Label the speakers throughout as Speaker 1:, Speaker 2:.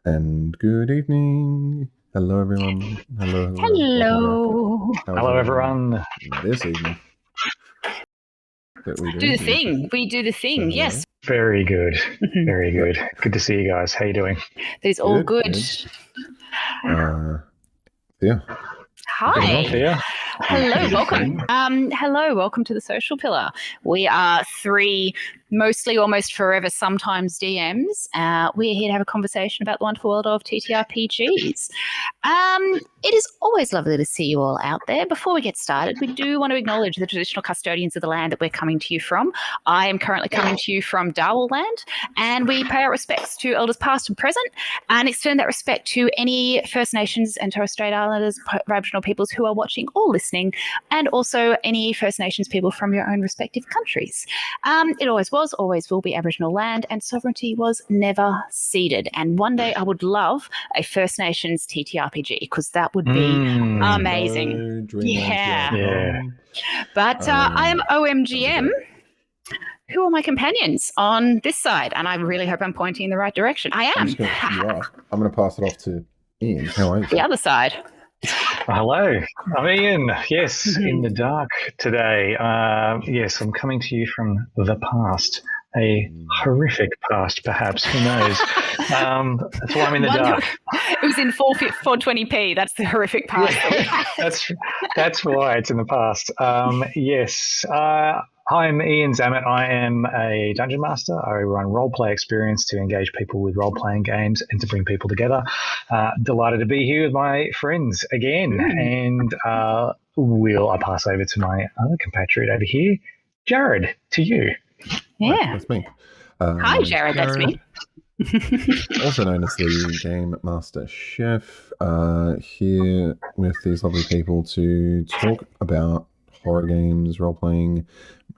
Speaker 1: And good evening. Hello, everyone. Hello.
Speaker 2: Hello.
Speaker 3: Hello, everyone.
Speaker 1: This evening.
Speaker 2: Do the thing. We do the thing. Yes.
Speaker 3: Very good. Very good. Good to see you guys. How you doing?
Speaker 2: That is all good.
Speaker 1: Yeah.
Speaker 2: Hi. Hello, welcome. Hello, welcome to the Social Pillar. We are three, mostly almost forever, sometimes DMs. We're here to have a conversation about the wonderful world of TTRPGs. It is always lovely to see you all out there. Before we get started, we do want to acknowledge the traditional custodians of the land that we're coming to you from. I am currently coming to you from Darwell land, and we pay our respects to elders past and present, and extend that respect to any First Nations and Torres Strait Islanders, Aboriginal peoples who are watching or listening, and also any First Nations people from your own respective countries. It always was, always will be Aboriginal land, and sovereignty was never ceded. And one day I would love a First Nations TTRPG, because that would be amazing.
Speaker 3: Yeah.
Speaker 2: But I am OMGM. Who are my companions on this side? And I really hope I'm pointing in the right direction. I am.
Speaker 1: I'm going to pass it off to Ian. How are you?
Speaker 2: The other side.
Speaker 3: Hello, I'm Ian. Yes, in the dark today. Yes, I'm coming to you from the past. A horrific past, perhaps. Who knows? That's why I'm in the dark.
Speaker 2: It was in 420p. That's the horrific past.
Speaker 3: That's why it's in the past. Yes. Hi, I'm Ian Zammit. I am a dungeon master. I run roleplay experience to engage people with role-playing games and to bring people together. Delighted to be here with my friends again. And I pass over to my other compatriot over here, Jared, to you.
Speaker 2: Yeah.
Speaker 1: That's me.
Speaker 2: Hi, Jared. That's me.
Speaker 1: Also known as the Game Master Chef, here with these lovely people to talk about horror games, role-playing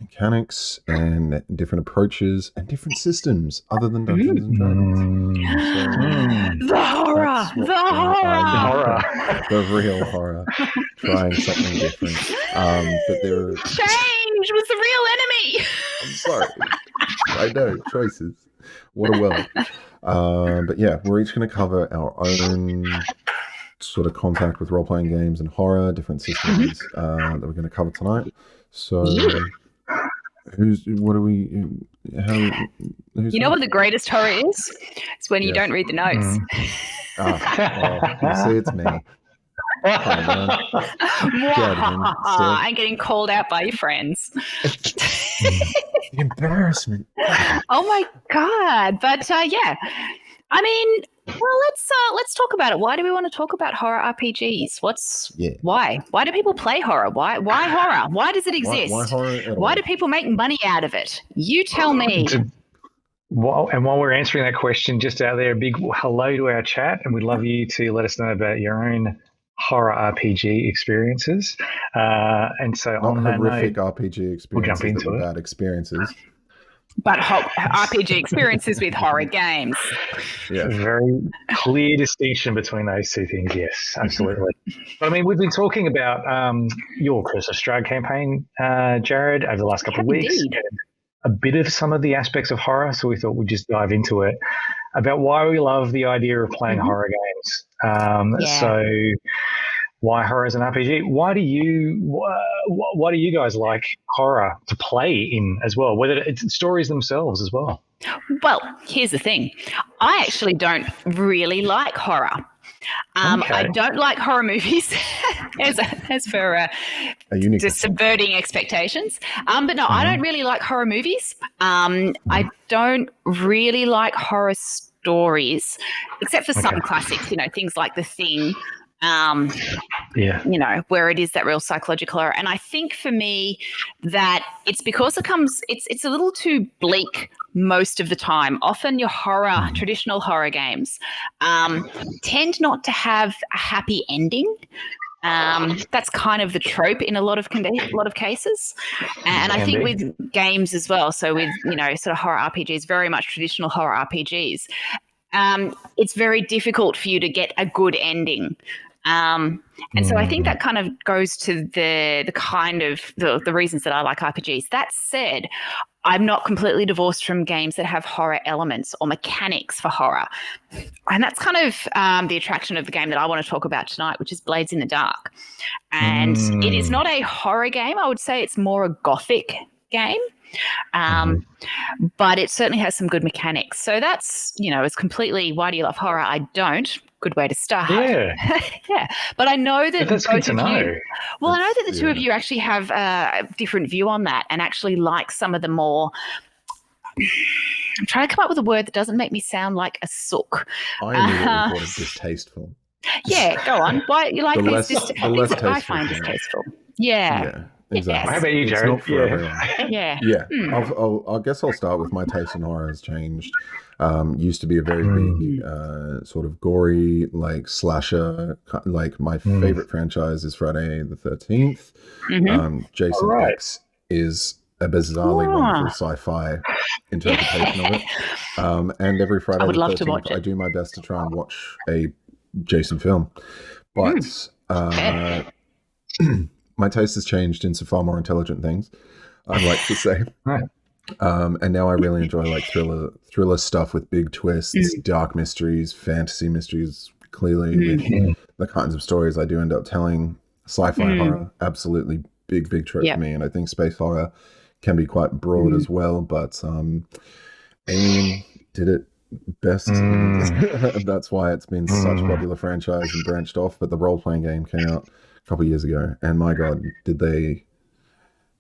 Speaker 1: mechanics, and different approaches and different systems other than Dungeons and Dragons.
Speaker 2: The horror!
Speaker 1: The real horror. Trying something different. But there are...
Speaker 2: Change was the real enemy!
Speaker 1: I'm sorry. I know. Choices. What a world. But yeah, we're each going to cover our own sort of contact with role-playing games and horror, different systems that we're going to cover tonight. So, who's what the
Speaker 2: greatest horror is? It's when you don't read the notes.
Speaker 1: You see, it's me.
Speaker 2: I'm getting called out by your friends.
Speaker 1: The embarrassment.
Speaker 2: Oh my God! But yeah, I mean, well, let's talk about it. Why do we want to talk about horror RPGs? Why? Why do people play horror? Why horror? Why does it exist?
Speaker 1: Why horror at all?
Speaker 2: Why do people make money out of it? You tell me.
Speaker 3: And while we're answering that question, just out there, a big hello to our chat, and we'd love you to let us know about your own horror RPG experiences. And so
Speaker 1: not
Speaker 3: on that
Speaker 1: horrific
Speaker 3: note,
Speaker 1: RPG experiences,
Speaker 3: we'll jump into it.
Speaker 1: Bad experiences.
Speaker 2: But RPG experiences with horror games.
Speaker 1: Yeah.
Speaker 3: Very clear distinction between those two things. Yes, absolutely. But I mean, we've been talking about your Curse of Strahd campaign, Jared, over the last couple of weeks. And a bit of some of the aspects of horror. So we thought we'd just dive into it about why we love the idea of playing horror games. So why horror as an RPG? Why do you guys like horror to play in as well? Whether it's stories themselves as well.
Speaker 2: Well, here's the thing. I actually don't really like horror. I don't like horror movies, as for just subverting expectations. But no, I don't really like horror movies. I don't really like horror stories, except for some classics, things like The Thing. Where it is that real psychological horror. And I think for me that it's because it's a little too bleak most of the time. Often your traditional horror games tend not to have a happy ending. That's kind of the trope in a lot of cases. And I think with games as well, so with, sort of horror RPGs, very much traditional horror RPGs, it's very difficult for you to get a good ending. And so I think that kind of goes to the kind of the reasons that I like RPGs. That said, I'm not completely divorced from games that have horror elements or mechanics for horror. And that's kind of the attraction of the game that I want to talk about tonight, which is Blades in the Dark. And it is not a horror game. I would say it's more a gothic game. But it certainly has some good mechanics. So that's, it's completely, why do you love horror? I don't. Good way to start.
Speaker 3: Yeah.
Speaker 2: Yeah. But I know that
Speaker 3: that's good to know.
Speaker 2: Well, I know that the two of you actually have a different view on that and actually like some of the more, I'm trying to come up with a word that doesn't make me sound like a sook.
Speaker 1: I immediately thought of distasteful.
Speaker 2: Yeah, go on. Why you like these things that I find
Speaker 1: thing.
Speaker 2: distasteful. Yeah.
Speaker 1: Exactly.
Speaker 3: How about you, Jared?
Speaker 1: It's not for everyone.
Speaker 2: Yeah.
Speaker 1: I guess I'll start with my taste in horror has changed. Used to be a very big sort of gory, like slasher. Like my favorite franchise is Friday the 13th. Jason X is a bizarrely wonderful sci-fi interpretation of it. And every Friday the 13th, I do my best to try and watch a Jason film. But my taste has changed into far more intelligent things, I'd like to say. And now I really enjoy like thriller stuff with big twists, dark mysteries, fantasy mysteries, clearly with the kinds of stories I do end up telling. Sci-fi horror, absolutely big trope for me. And I think space horror can be quite broad as well, but Alien did it best. That's why it's been such a popular franchise and branched off. But the role-playing game came out a couple of years ago, and my God, did they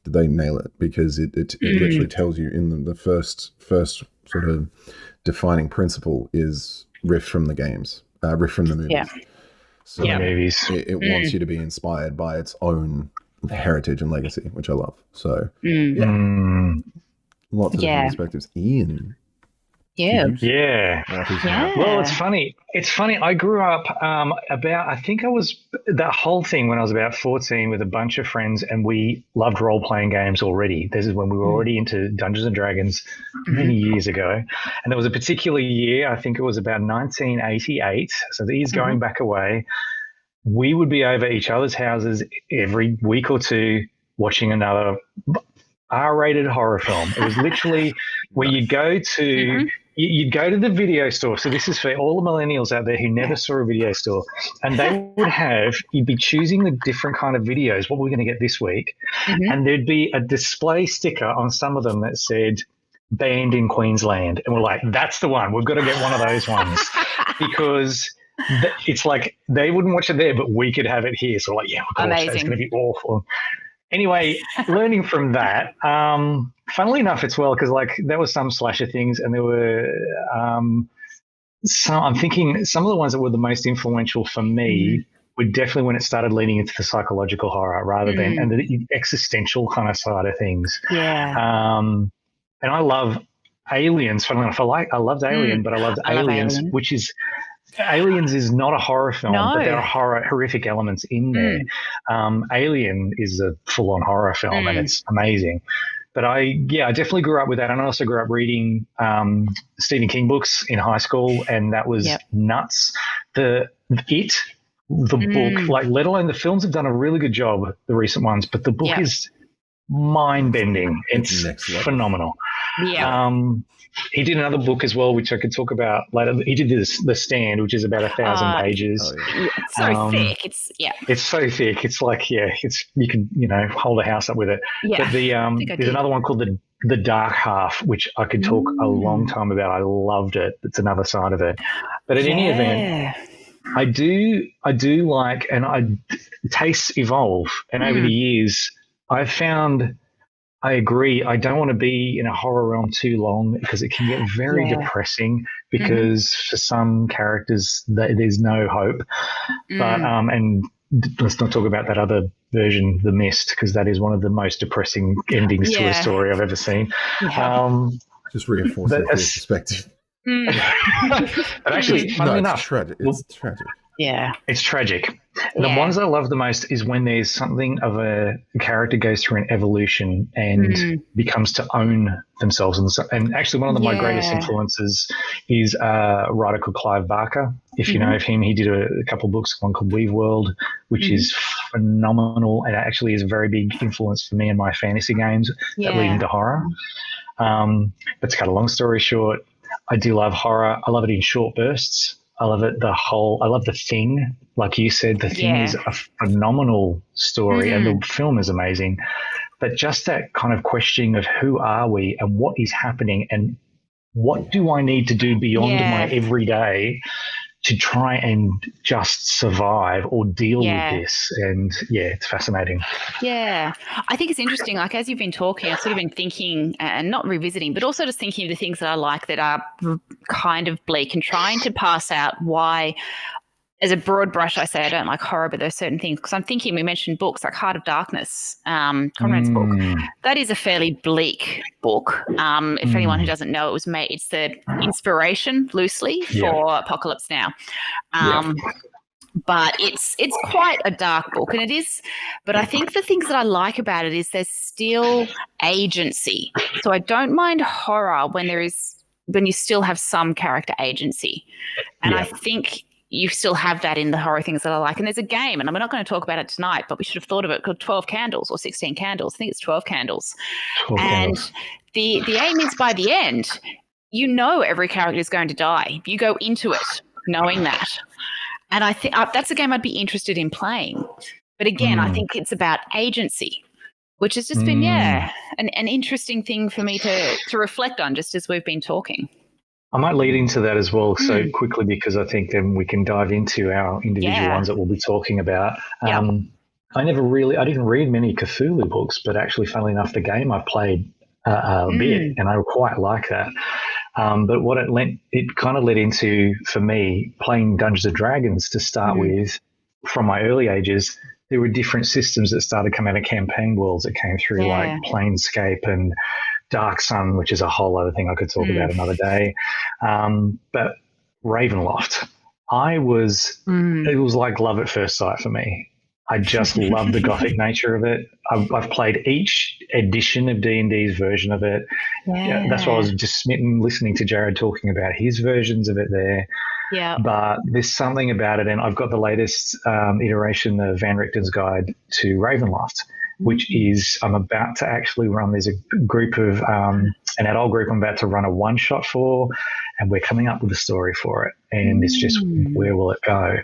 Speaker 1: nail it, because it literally tells you in the first sort of defining principle is riff from the games, riff from the movies. So it wants you to be inspired by its own heritage and legacy, which I love. So lots of different perspectives. Ian.
Speaker 3: Well, it's funny. I grew up I think I was that whole thing when I was about 14 with a bunch of friends, and we loved role-playing games already. This is when we were already into Dungeons and Dragons many years ago. And there was a particular year, I think it was about 1988, so the year's going back away. We would be over each other's houses every week or two watching another R-rated horror film. It was literally where you go to you'd go to the video store. So this is for all the millennials out there who never saw a video store. And they would you'd be choosing the different kind of videos, what we're going to get this week. And there'd be a display sticker on some of them that said, banned in Queensland. And we're like, that's the one. We've got to get one of those ones. Because it's like they wouldn't watch it there, but we could have it here. So like, yeah, we're it's going to be awful. Anyway, learning from that, funnily enough, it's well, because like there were some slasher things, and there were I'm thinking some of the ones that were the most influential for me were definitely when it started leaning into the psychological horror rather than and the existential kind of side of things. And I love Aliens. Funnily enough, I loved Alien, but I loved Aliens, which is. Aliens is not a horror film, but there are horrific elements in there. Alien is a full-on horror film, and it's amazing. But I definitely grew up with that, and I also grew up reading Stephen King books in high school, and that was nuts. The book, like let alone the films, have done a really good job, the recent ones, but the book is mind-bending. It's phenomenal. He did another book as well, which I could talk about later. He did The Stand, which is about 1,000 pages.
Speaker 2: It's so thick. It's
Speaker 3: so thick. It's like you can hold a house up with it. But there's another one called the Dark Half, which I could talk a long time about. I loved it. It's another side of it. But in any event, I do like, and tastes evolve, and over the years I've found. I agree. I don't want to be in a horror realm too long because it can get very depressing because for some characters there's no hope. But and let's not talk about that other version, The Mist, because that is one of the most depressing endings to a story I've ever seen.
Speaker 1: Just reinforce that perspective.
Speaker 3: But actually, funnily enough,
Speaker 1: it's tragic.
Speaker 2: Yeah.
Speaker 3: It's tragic. The ones I love the most is when there's something of a character goes through an evolution and becomes to own themselves. And actually, one of my greatest influences is a writer called Clive Barker. If you know of him, he did a couple of books, one called Weave World, which is phenomenal. And actually is a very big influence for me in my fantasy games that lead into horror. But to cut a long story short, I do love horror. I love it in short bursts. I love it. I love The Thing. Like you said, The Thing is a phenomenal story and the film is amazing. But just that kind of questioning of who are we and what is happening and what do I need to do beyond my everyday to try and just survive or deal with this. And it's fascinating.
Speaker 2: Yeah. I think it's interesting. Like, as you've been talking, I've sort of been thinking and not revisiting, but also just thinking of the things that I like that are kind of bleak and trying to pass out why, as a broad brush, I say I don't like horror, but there's certain things. Because I'm thinking, we mentioned books like Heart of Darkness, Conrad's book. That is a fairly bleak book. If anyone who doesn't know, it's the inspiration, loosely, for Apocalypse Now. But it's quite a dark book, and it is. But I think the things that I like about it is there's still agency. So I don't mind horror when you still have some character agency, and I think you still have that in the horror things that I like. And there's a game, and I'm not going to talk about it tonight, but we should have thought of it, called 12 Candles or 16 Candles. I think it's 12 Candles.
Speaker 3: 12
Speaker 2: and
Speaker 3: candles.
Speaker 2: The aim is, by the end, you know every character is going to die. You go into it knowing that. And I think that's a game I'd be interested in playing. But again, I think it's about agency, which has just been, an interesting thing for me to reflect on just as we've been talking.
Speaker 3: I might lead into that as well so quickly, because I think then we can dive into our individual ones that we'll be talking about. I didn't read many Cthulhu books, but actually, funnily enough, the game I played a bit, and I quite like that. But what it kind of led into, for me, playing Dungeons and Dragons to start with. From my early ages, there were different systems that started coming out of campaign worlds that came through, like Planescape and Dark Sun, which is a whole other thing I could talk about another day. But Ravenloft, it was like love at first sight for me. I just love the gothic nature of it. I've played each edition of D&D's version of it. Yeah, that's why I was just smitten listening to Jared talking about his versions of it there.
Speaker 2: Yeah.
Speaker 3: But there's something about it, and I've got the latest iteration of Van Richten's Guide to Ravenloft, which is I'm about to actually run. There's a group of an adult group I'm about to run a one-shot for, and we're coming up with a story for it. And it's just, where will it go?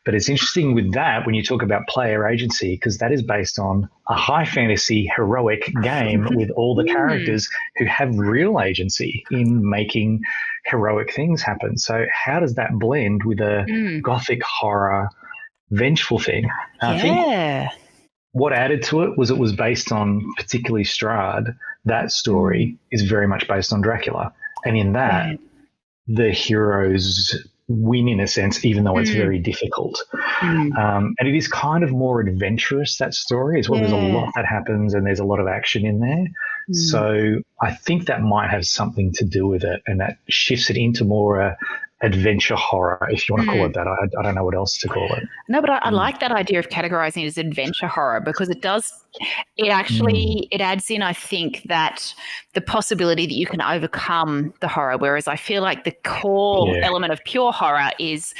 Speaker 3: But it's interesting with that when you talk about player agency, because that is based on a high fantasy heroic game with all the characters who have real agency in making heroic things happen. So how does that blend with a gothic horror vengeful thing? I think what added to it was based on, particularly Strahd. That story is very much based on Dracula. And in that, the heroes win in a sense, even though it's very difficult. And it is kind of more adventurous, that story as well. There's a lot that happens and there's a lot of action in there. So I think that might have something to do with it, and that shifts it into more adventure horror, if you want to call it that. I don't know what else to call it.
Speaker 2: No, but I like that idea of categorizing it as adventure horror, because it adds in, I think, that the possibility that you can overcome the horror, whereas I feel like the core element of pure horror is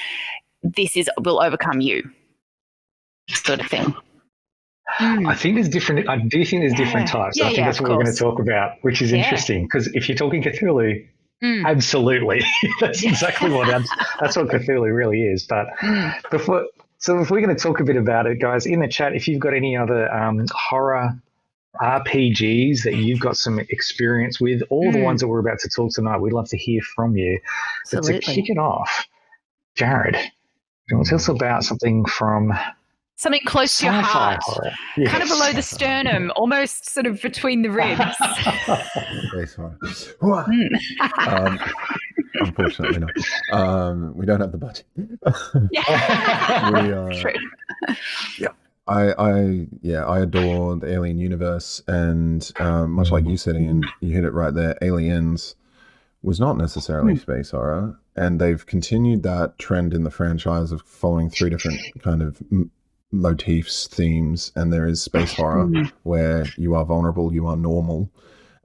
Speaker 2: will overcome you sort of thing.
Speaker 3: I think there's different. I do think there's different types. I think that's what we're going to talk about, which is interesting, because if you're talking Cthulhu, absolutely, that's exactly that's what Cthulhu really is. But if we're going to talk a bit about it, guys, in the chat, if you've got any other horror RPGs that you've got some experience with, all the ones that we're about to talk tonight, we'd love to hear from you. Absolutely. But to kick it off, Jared, do you want to tell us about something
Speaker 2: close to your heart,
Speaker 3: yes,
Speaker 2: kind of below the sternum, almost sort of between the ribs?
Speaker 1: Okay, sorry. Unfortunately not. We don't have the budget.
Speaker 2: True.
Speaker 1: Yeah. I adore the Alien universe, and much like you said, Ian, you hit it right there. Aliens was not necessarily space horror, and they've continued that trend in the franchise of following 3 different kind of motifs, themes, and there is space horror where you are vulnerable, you are normal,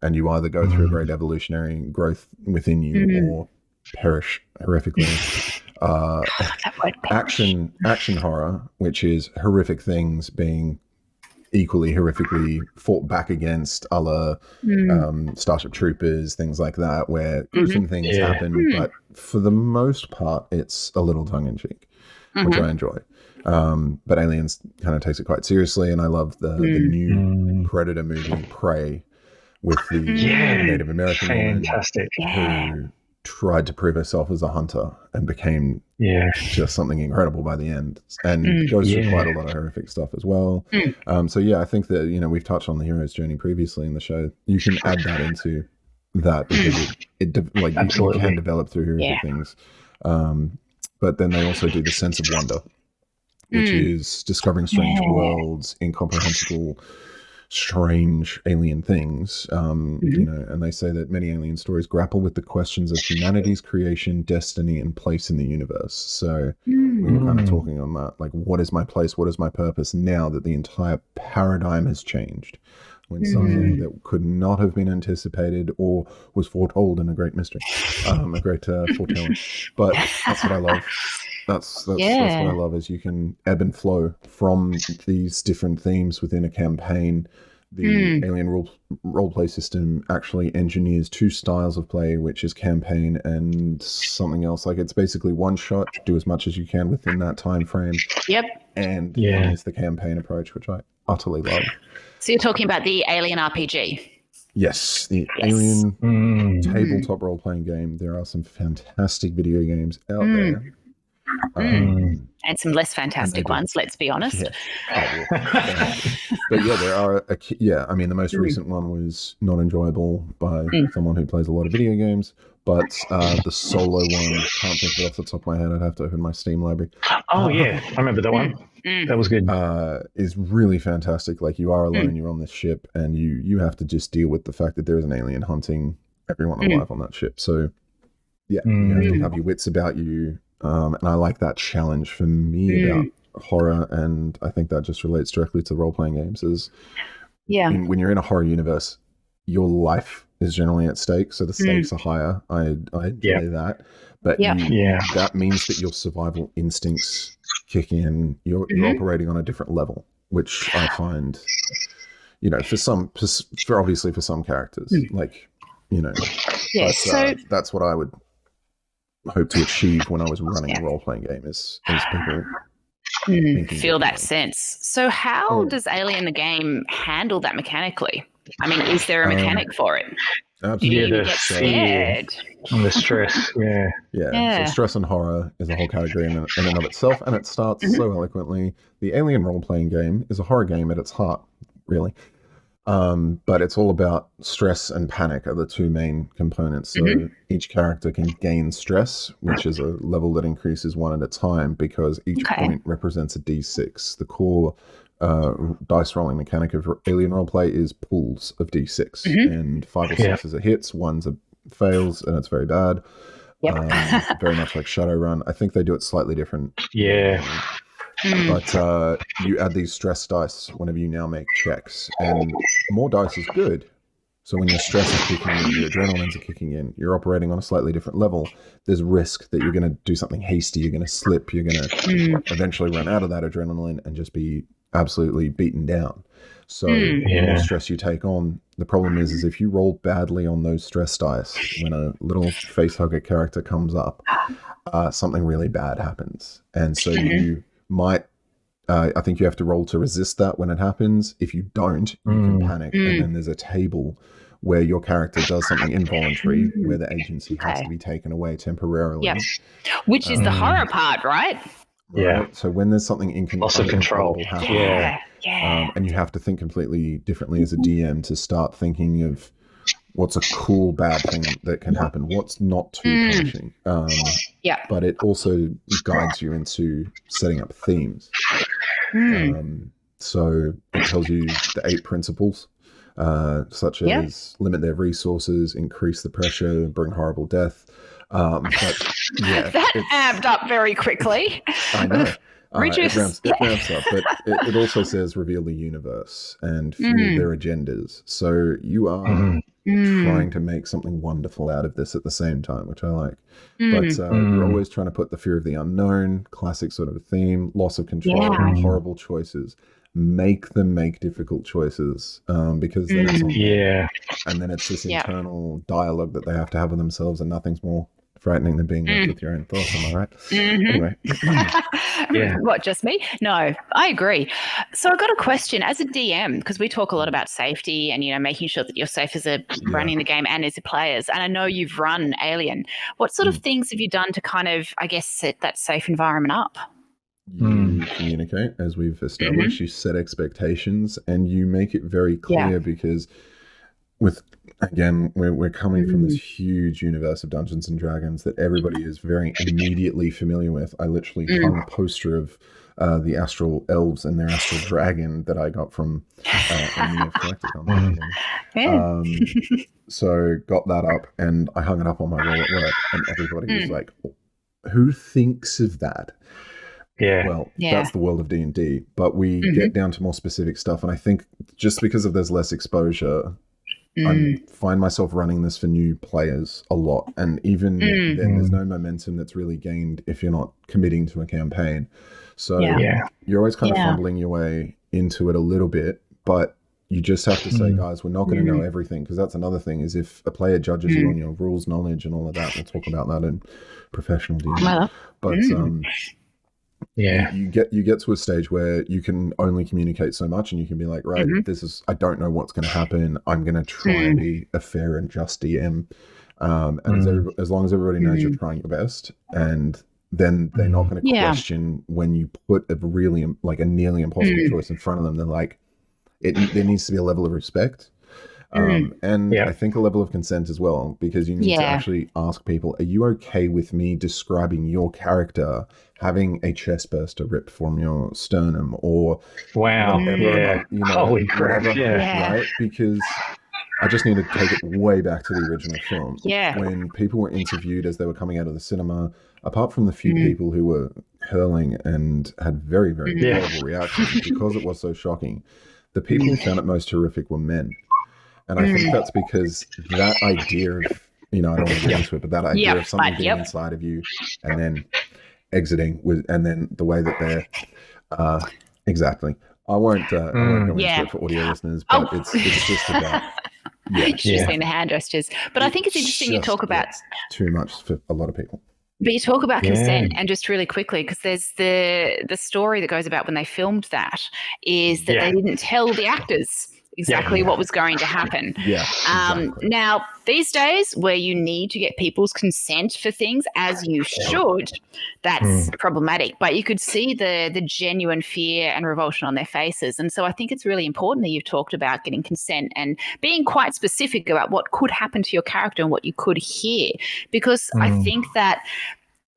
Speaker 1: and you either go through a great evolutionary growth within you or perish horrifically. Action horror, which is horrific things being equally horrifically fought back against, a la Starship Troopers, things like that, where gruesome things happen, but for the most part, it's a little tongue-in-cheek, which I enjoy. But Aliens kind of takes it quite seriously, and I love the new Predator movie, Prey, with the Native American woman who tried to prove herself as a hunter and became just something incredible by the end, and goes through quite a lot of horrific stuff as well. So I think that, you know, we've touched on the hero's journey previously in the show. You can add that into that because you can develop through horrific things. But then they also do the sense of wonder, which is discovering strange worlds, incomprehensible, strange alien things, you know, and they say that many alien stories grapple with the questions of humanity's creation, destiny, and place in the universe. So we were kind of talking on that, like, what is my place, what is my purpose now that the entire paradigm has changed, when something that could not have been anticipated or was foretold in a great mystery, a great foretelling. But that's what I love. That's what I love, is you can ebb and flow from these different themes within a campaign. The Alien roleplay system actually engineers 2 styles of play, which is campaign and something else. Like, it's basically one shot, do as much as you can within that time frame. And then there's the campaign approach, which I utterly love.
Speaker 2: So you're talking about the Alien RPG?
Speaker 1: Yes, the Alien tabletop role-playing game. There are some fantastic video games out there.
Speaker 2: And some less fantastic ones, let's be honest.
Speaker 1: But there are I mean, the most recent one was not enjoyable by someone who plays a lot of video games, but the solo one, can't think of it off the top of my head, I'd have to open my Steam library.
Speaker 3: I remember that one. That was good.
Speaker 1: Is really fantastic. Like, you are alone, you're on this ship, and you have to just deal with the fact that there is an alien hunting everyone alive on that ship. So you have to have your wits about you. And I like that challenge for me about horror, and I think that just relates directly to role-playing games. Is when you're in a horror universe, your life is generally at stake, so the stakes are higher. I enjoy that, but that means that your survival instincts kick in. You're operating on a different level, which I find, you know, for obviously for some characters, like, you know, that's what I would hope to achieve when I was running a role-playing game, is people
Speaker 2: feel that sense. So how does Alien the game handle that mechanically? I mean, is there a mechanic for it?
Speaker 1: Absolutely.
Speaker 2: Do you get scared?
Speaker 3: And the stress,
Speaker 1: So stress and horror is a whole category in and of itself, and it starts so eloquently. The Alien role-playing game is a horror game at its heart, really. But it's all about stress and panic are the 2 main components. So each character can gain stress, which is a level that increases 1 at a time, because each point represents a D6. The core dice rolling mechanic of Alien roleplay is pools of D6, and 5 or 6 is a hits, 1's a fails, and it's very bad. Very much like Shadowrun. I think they do it slightly different. But you add these stress dice whenever you now make checks, and more dice is good. So when your stress is kicking in, your adrenalines are kicking in, you're operating on a slightly different level. There's risk that you're going to do something hasty, you're going to slip, you're going to eventually run out of that adrenaline and just be absolutely beaten down. So the more stress you take on, the problem is if you roll badly on those stress dice, when a little facehugger character comes up, something really bad happens. And so you might, I think you have to roll to resist that when it happens. If you don't, you can panic, and then there's a table where your character does something involuntary, where the agency has to be taken away temporarily.
Speaker 2: Which is the horror part, right?
Speaker 1: So when there's something
Speaker 3: loss of control
Speaker 1: happening, and you have to think completely differently as a DM to start thinking of what's a cool bad thing that can happen, what's not too punishing. But it also guides you into setting up themes. So it tells you the 8 principles such as limit their resources, increase the pressure, bring horrible death. But yeah,
Speaker 2: that amped up very quickly.
Speaker 1: I know.
Speaker 2: Reduce.
Speaker 1: It ramps up, but it also says reveal the universe and fuel their agendas. So you are trying to make something wonderful out of this at the same time, which I like. But you're always trying to put the fear of the unknown, classic sort of theme, loss of control, horrible choices. Make them make difficult choices because then it's and then it's this internal dialogue that they have to have with themselves, and nothing's more frightening than being left with your own thoughts. Am I right? Anyway.
Speaker 2: What, just me? No, I agree. So I've got a question as a DM, because we talk a lot about safety and, making sure that you're safe as running the game and as a players. And I know you've run Alien. What sort of things have you done to kind of, I guess, set that safe environment up?
Speaker 1: You communicate, as we've established, you set expectations, and you make it very clear because we're coming from this huge universe of Dungeons and Dragons that everybody is very immediately familiar with. I literally hung a poster of the astral elves and their astral dragon that I got from Amy of Collecticon. So got that up, and I hung it up on my wall at work, and everybody was like, who thinks of that? That's the world of D&D, but we get down to more specific stuff, and I think just because of there's less exposure, I find myself running this for new players a lot, and even then there's no momentum that's really gained if you're not committing to a campaign. So you're always kind of fumbling your way into it a little bit, but you just have to say, guys, we're not going to know everything, because that's another thing, is if a player judges you on your rules knowledge and all of that, we'll talk about that in professional D&D. But you get to a stage where you can only communicate so much, and you can be like, right, I don't know what's going to happen. I'm going to try and be a fair and just DM. And as long as everybody knows you're trying your best, and then they're not going to question when you put a really, like, a nearly impossible choice in front of them. They're like, there needs to be a level of respect. And I think a level of consent as well, because you need to actually ask people, are you okay with me describing your character having a chest burster ripped from your sternum, or whatever,
Speaker 3: holy crap,
Speaker 1: right? Because I just need to take it way back to the original film. When people were interviewed as they were coming out of the cinema, apart from the few people who were hurling and had very, very horrible reactions because it was so shocking, the people who found it most horrific were men. And I think that's because that idea of, I don't want to get into it, but that idea of something being inside of you and then exiting and then the way that they're, exactly. I won't go into it for audio listeners, but it's just about,
Speaker 2: you should have seen the hand gestures. But I think it's interesting you talk about
Speaker 1: too much for a lot of people.
Speaker 2: But you talk about consent, and just really quickly, because there's the story that goes about when they filmed that, is that they didn't tell the actors exactly what was going to happen. Now, these days where you need to get people's consent for things, as you should, that's problematic. But you could see the genuine fear and revulsion on their faces. And so I think it's really important that you've talked about getting consent and being quite specific about what could happen to your character and what you could hear. Because I think that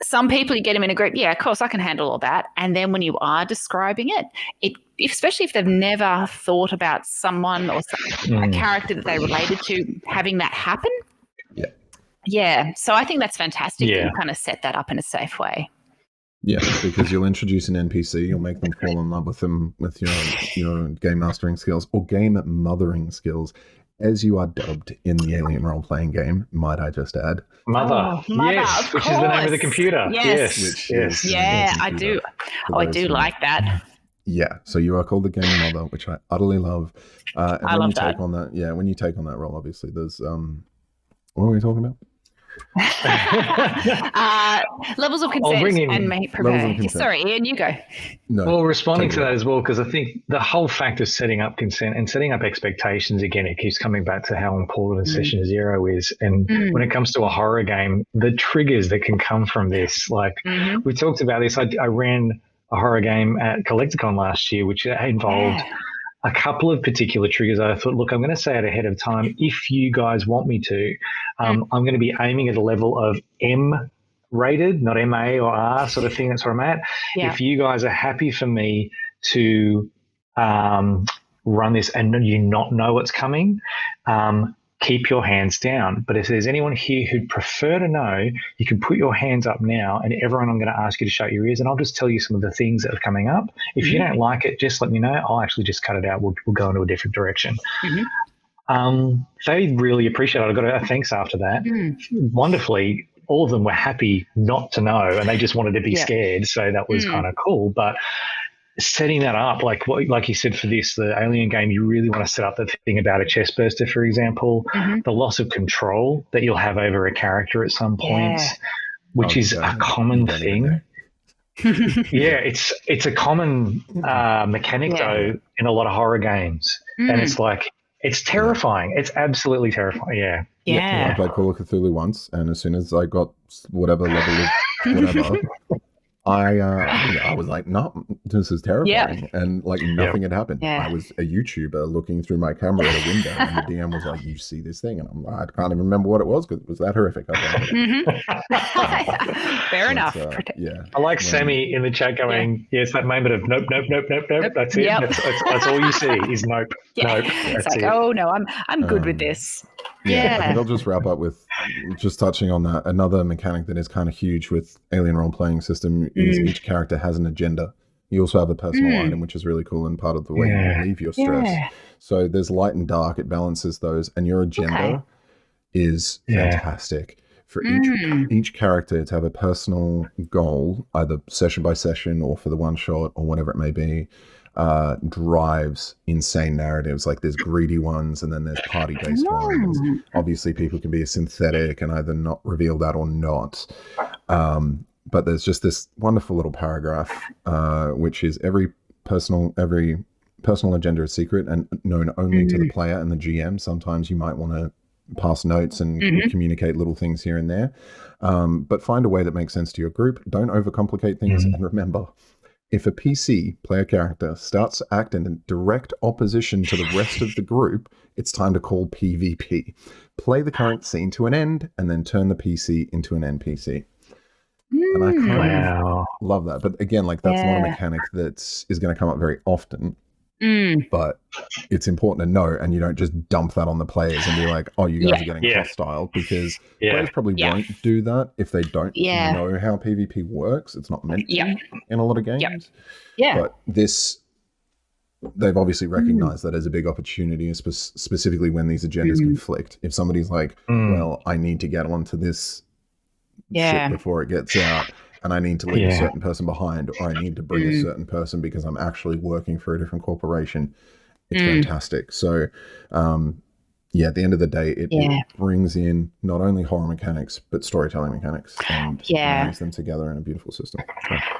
Speaker 2: some people, you get them in a group, of course, I can handle all that. And then when you are describing it, especially if they've never thought about someone or a character that they related to having that happen. So I think that's fantastic that you kind of set that up in a safe way.
Speaker 1: Yeah, because you'll introduce an NPC, you'll make them fall in love with them with your game mastering skills or game mothering skills, as you are dubbed in the Alien role-playing game, might I just add.
Speaker 3: Mother, yes, which is the name of the computer.
Speaker 2: Yes. I do. I do like that.
Speaker 1: Yeah, so you are called the game mother, which I utterly love. And
Speaker 2: I love that.
Speaker 1: Take on that, when you take on that role, obviously, there's what were we talking about?
Speaker 2: Levels of consent and may prepare. Sorry, Ian, you go.
Speaker 1: No,
Speaker 3: well, responding to that as well, because I think the whole fact of setting up consent and setting up expectations, again, it keeps coming back to how important session zero is. And when it comes to a horror game, the triggers that can come from this, like we talked about this, I ran a horror game at Collecticon last year, which involved a couple of particular triggers. I thought, look, I'm going to say it ahead of time. If you guys want me to, I'm going to be aiming at a level of M rated, not MA or R sort of thing. That's where I'm at. If you guys are happy for me to run this and you not know what's coming, keep your hands down. But if there's anyone here who'd prefer to know, you can put your hands up now, and everyone, I'm going to ask you to shut your ears, and I'll just tell you some of the things that are coming up. If you don't like it, just let me know. I'll actually just cut it out. We'll go into a different direction. They really appreciate it. I got a thanks after that. Wonderfully, all of them were happy not to know, and they just wanted to be scared. So that was kind of cool. But setting that up, like you said, for the Alien game, you really want to set up the thing about a chest burster, for example, the loss of control that you'll have over a character at some point, which is a common thing. It's a common mechanic though in a lot of horror games, and it's like, it's terrifying. It's absolutely terrifying.
Speaker 1: I played Call of Cthulhu once, and as soon as I got whatever level of whatever, I was like, no, this is terrifying. And like nothing had happened. I was a YouTuber looking through my camera at a window, and the DM was like, you see this thing? And I'm like, I can't even remember what it was because it was that horrific.
Speaker 2: Fair enough.
Speaker 3: I like Sammy in the chat going, it's that moment of nope. That's it. That's all you see is nope. Nope.
Speaker 2: It's like, oh no, I'm good with this.
Speaker 1: I think I'll just wrap up with just touching on that. Another mechanic that is kind of huge with Alien role-playing system is each character has an agenda. You also have a personal item, which is really cool and part of the way you relieve your stress. So there's light and dark. It balances those. And your agenda is fantastic. For each character to have a personal goal, either session by session or for the one shot or whatever it may be, drives insane narratives. Like there's greedy ones and then there's party-based ones. Obviously people can be synthetic and either not reveal that or not. But there's just this wonderful little paragraph, which is every personal agenda is secret and known only to the player and the GM. Sometimes you might want to pass notes and communicate little things here and there. But find a way that makes sense to your group. Don't overcomplicate things. And remember, if a PC player character starts to act in direct opposition to the rest of the group, it's time to call PvP. Play the current scene to an end and then turn the PC into an NPC. And I kind of love that. But again, like that's not a mechanic that is going to come up very often. But it's important to know, and you don't just dump that on the players and be like, oh, you guys are getting hostile, because players probably won't do that if they don't know how PvP works. It's not meant to in a lot of games. But this, they've obviously recognized that as a big opportunity, specifically when these agendas conflict. If somebody's like, well, I need to get onto this shit before it gets out, and I need to leave a certain person behind, or I need to bring a certain person because I'm actually working for a different corporation. It's fantastic. So, at the end of the day, it brings in not only horror mechanics, but storytelling mechanics and marries them together in a beautiful system.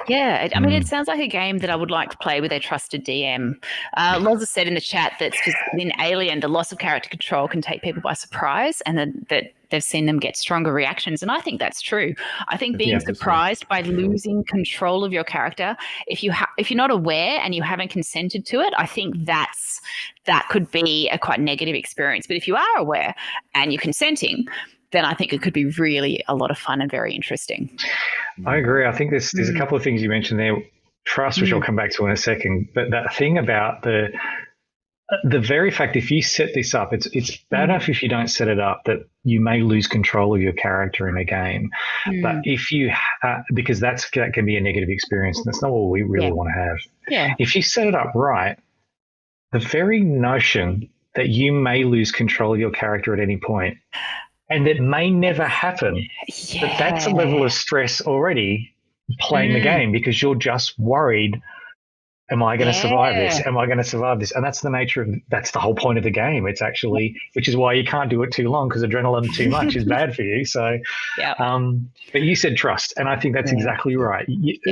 Speaker 1: So,
Speaker 2: I mean, it sounds like a game that I would like to play with a trusted DM. Loz has said in the chat that in Alien, the loss of character control can take people by surprise, and that they've seen them get stronger reactions. And I think that's true. I think being surprised by losing control of your character, if you're not aware and you haven't consented to it, I think that could be a quite negative experience. But if you are aware and you're consenting, then I think it could be really a lot of fun and very interesting.
Speaker 3: I agree. I think there's a couple of things you mentioned there. Trust, which I'll come back to in a second. But that thing about the very fact, if you set this up, it's bad enough if you don't set it up that you may lose control of your character in a game. But if you, because that can be a negative experience, and that's not what we really want to have. If you set it up right, the very notion that you may lose control of your character at any point, and it may never happen, that's a level of stress already playing the game, because you're just worried, am I going to survive this? Am I going to survive this? And that's the whole point of the game. It's actually, which is why you can't do it too long, because adrenaline too much is bad for you. So, but you said trust, and I think that's exactly right.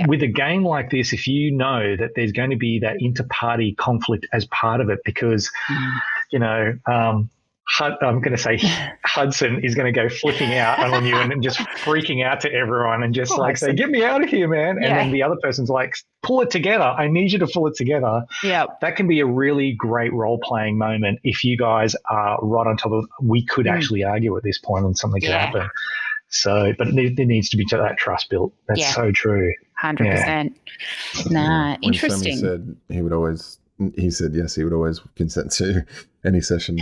Speaker 3: With a game like this, if you know that there's going to be that inter-party conflict as part of it, because, I'm going to say Hudson is going to go flipping out on you and just freaking out to everyone and just say, get me out of here, man. And then the other person's like, pull it together. I need you to pull it together. That can be a really great role-playing moment if you guys are right on top of, we could actually argue at this point and something could happen. So, but there needs to be that trust built. That's so true.
Speaker 2: 100%. Nah,
Speaker 1: when
Speaker 2: interesting.
Speaker 1: Sammy said he would always he said yes, he would always consent to any session.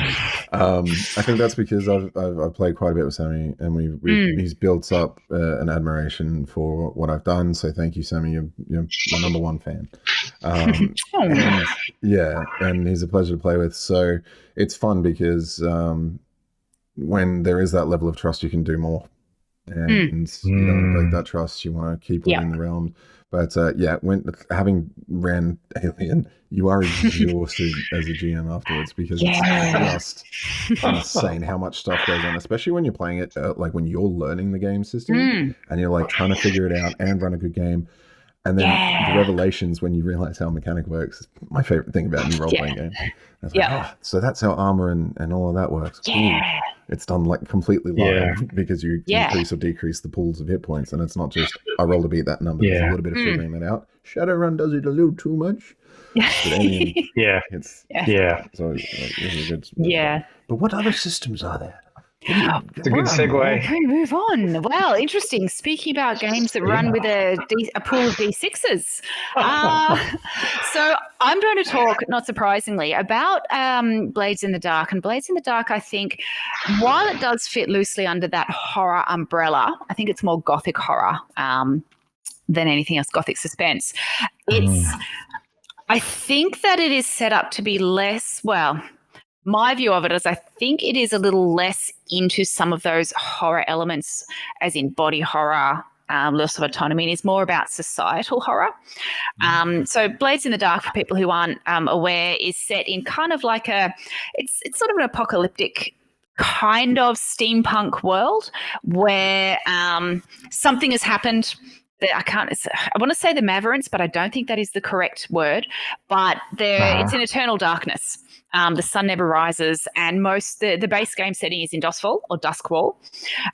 Speaker 1: I think that's because I've played quite a bit with Sammy, and he's built up an admiration for what I've done. So thank you, Sammy. You're my number one fan. And he's a pleasure to play with. So it's fun because when there is that level of trust, you can do more. And you don't want to break that trust. You want to keep it in the realm. But when having ran Alien, you are exhausted as a GM afterwards because it's just insane how much stuff goes on, especially when you're playing it like when you're learning the game system and you're like trying to figure it out and run a good game. And then the revelations when you realize how a mechanic works is my favorite thing about a new role-playing game. So that's how armor and all of that works. Ooh, it's done like completely live because you increase or decrease the pools of hit points, and it's not just I roll to beat that number. There's a little bit of figuring that out. Shadowrun does it a little too much. But Alien, so like, really good. But what other systems are there?
Speaker 3: It's a good segue.
Speaker 2: Okay, move on. Well, interesting. Speaking about games that run with a pool of D6s. So I'm going to talk, not surprisingly, about Blades in the Dark. And Blades in the Dark, I think, while it does fit loosely under that horror umbrella, I think it's more gothic horror than anything else, gothic suspense. I think that it is set up to be less, my view of it is I think it is a little less into some of those horror elements, as in body horror, loss of autonomy, and is more about societal horror. So Blades in the Dark, for people who aren't aware, is set in kind of like it's sort of an apocalyptic kind of steampunk world where something has happened. I want to say the Mavericks, but I don't think that is the correct word. But it's an eternal darkness. The sun never rises, and the base game setting is in Dustfall or Duskwall.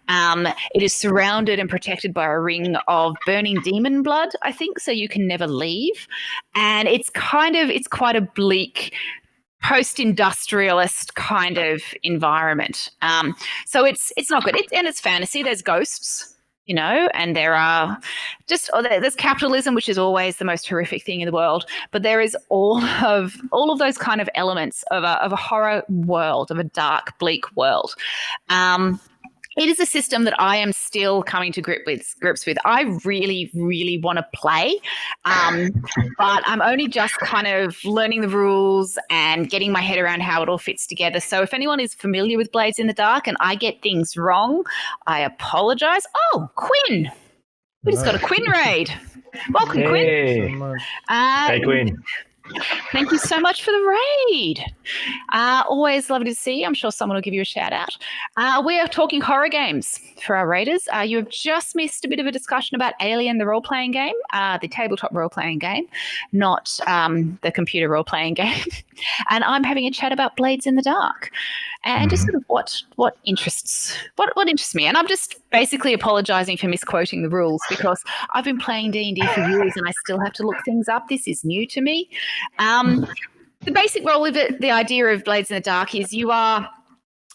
Speaker 2: It is surrounded and protected by a ring of burning demon blood, I think, so you can never leave. And it's quite a bleak post-industrialist kind of environment. So it's not good. It's fantasy. There's ghosts. And there's capitalism, which is always the most horrific thing in the world. But there is all of those kind of elements of a horror world, of a dark, bleak world. It is a system that I am still coming to grips with. I really, really want to play, but I'm only just kind of learning the rules and getting my head around how it all fits together. So if anyone is familiar with Blades in the Dark and I get things wrong, I apologize. Oh, Quinn. We just got a Quinn raid. Welcome, Quinn.
Speaker 3: Hey, Quinn.
Speaker 2: Thank you so much for the raid. Always lovely to see you. I'm sure someone will give you a shout out. We are talking horror games for our raiders. You have just missed a bit of a discussion about Alien, the role-playing game, the tabletop role-playing game, not the computer role-playing game. And I'm having a chat about Blades in the Dark and just sort of what interests me. And I'm just basically apologising for misquoting the rules because I've been playing D&D for years and I still have to look things up. This is new to me. The basic role of it, the idea of Blades in the Dark is you are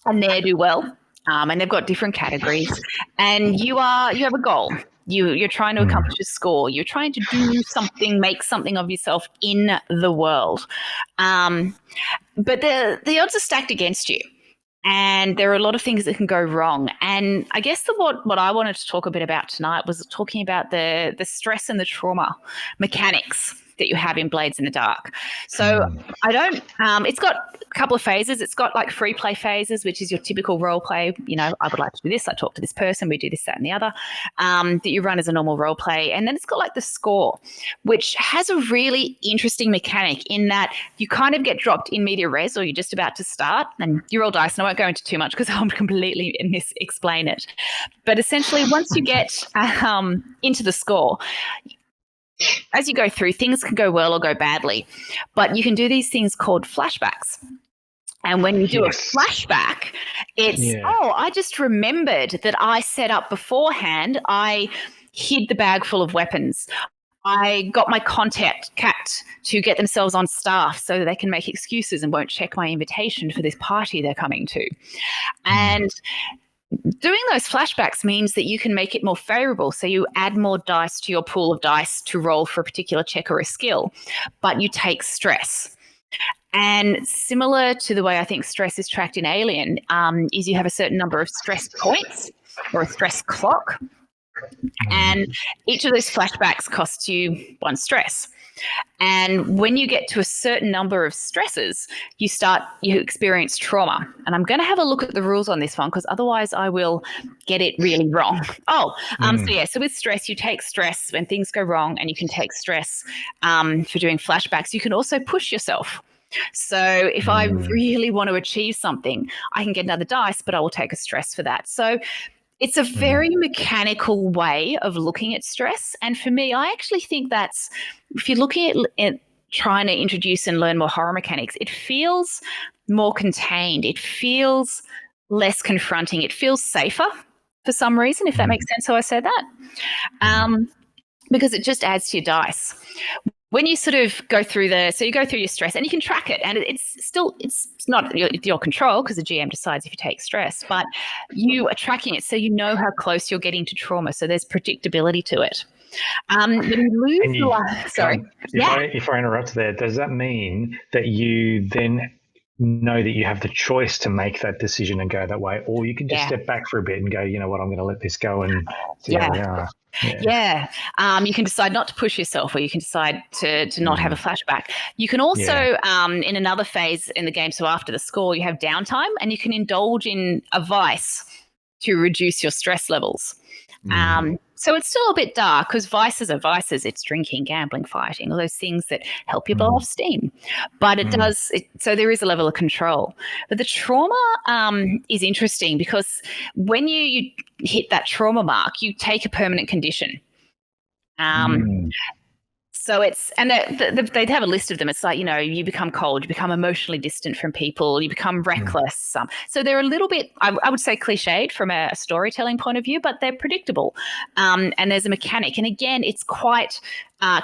Speaker 2: a ne'er-do-well, and they've got different categories, and you have a goal. You're trying to accomplish a score. You're trying to do something, make something of yourself in the world. But the odds are stacked against you. And there are a lot of things that can go wrong. And I guess what I wanted to talk a bit about tonight was talking about the stress and the trauma mechanics that you have in Blades in the Dark. So it's got a couple of phases. It's got like free play phases, which is your typical role play. I would like to do this. I talk to this person. We do this, that, and the other, that you run as a normal role play. And then it's got like the score, which has a really interesting mechanic in that you kind of get dropped in media res, or you're just about to start and you roll dice. And I won't go into too much because I'll completely explain it. But essentially, once you get into the score, as you go through, things can go well or go badly, but you can do these things called flashbacks. And when you do a flashback, it's, I just remembered that I set up beforehand, I hid the bag full of weapons. I got my contact to get themselves on staff so that they can make excuses and won't check my invitation for this party they're coming to. And doing those flashbacks means that you can make it more favorable. So you add more dice to your pool of dice to roll for a particular check or a skill, but you take stress. And similar to the way I think stress is tracked in Alien, is you have a certain number of stress points or a stress clock. And each of those flashbacks costs you 1 stress. And when you get to a certain number of stresses, you experience trauma. And I'm going to have a look at the rules on this one because otherwise I will get it really wrong. So with stress, you take stress when things go wrong, and you can take stress for doing flashbacks. You can also push yourself. So if I really want to achieve something, I can get another dice, but I will take a stress for that. So it's a very mechanical way of looking at stress. And for me, I actually think that's, if you're looking at trying to introduce and learn more horror mechanics, it feels more contained. It feels less confronting. It feels safer for some reason, if that makes sense how I said that, because it just adds to your dice. When you sort of go through you go through your stress, and you can track it, and it's not your control because the GM decides if you take stress, but you are tracking it so you know how close you're getting to trauma. So there's predictability to it. When you lose
Speaker 3: if I interrupt there, does that mean that you then know that you have the choice to make that decision and go that way, or you can just step back for a bit and go, you know what, I'm going to let this go and see how we are?
Speaker 2: You can decide not to push yourself, or you can decide to not have a flashback. You can also, in another phase in the game, so after the score, you have downtime, and you can indulge in a vice to reduce your stress levels. So it's still a bit dark because vices are vices. It's drinking, gambling, fighting, all those things that help you blow off steam. But it does, so there is a level of control. But the trauma is interesting because when you hit that trauma mark, you take a permanent condition. So it's, and they have a list of them. It's like, you become cold, you become emotionally distant from people, you become reckless. So they're a little bit, I would say, cliched from a storytelling point of view, but they're predictable. And there's a mechanic. And again, it's quite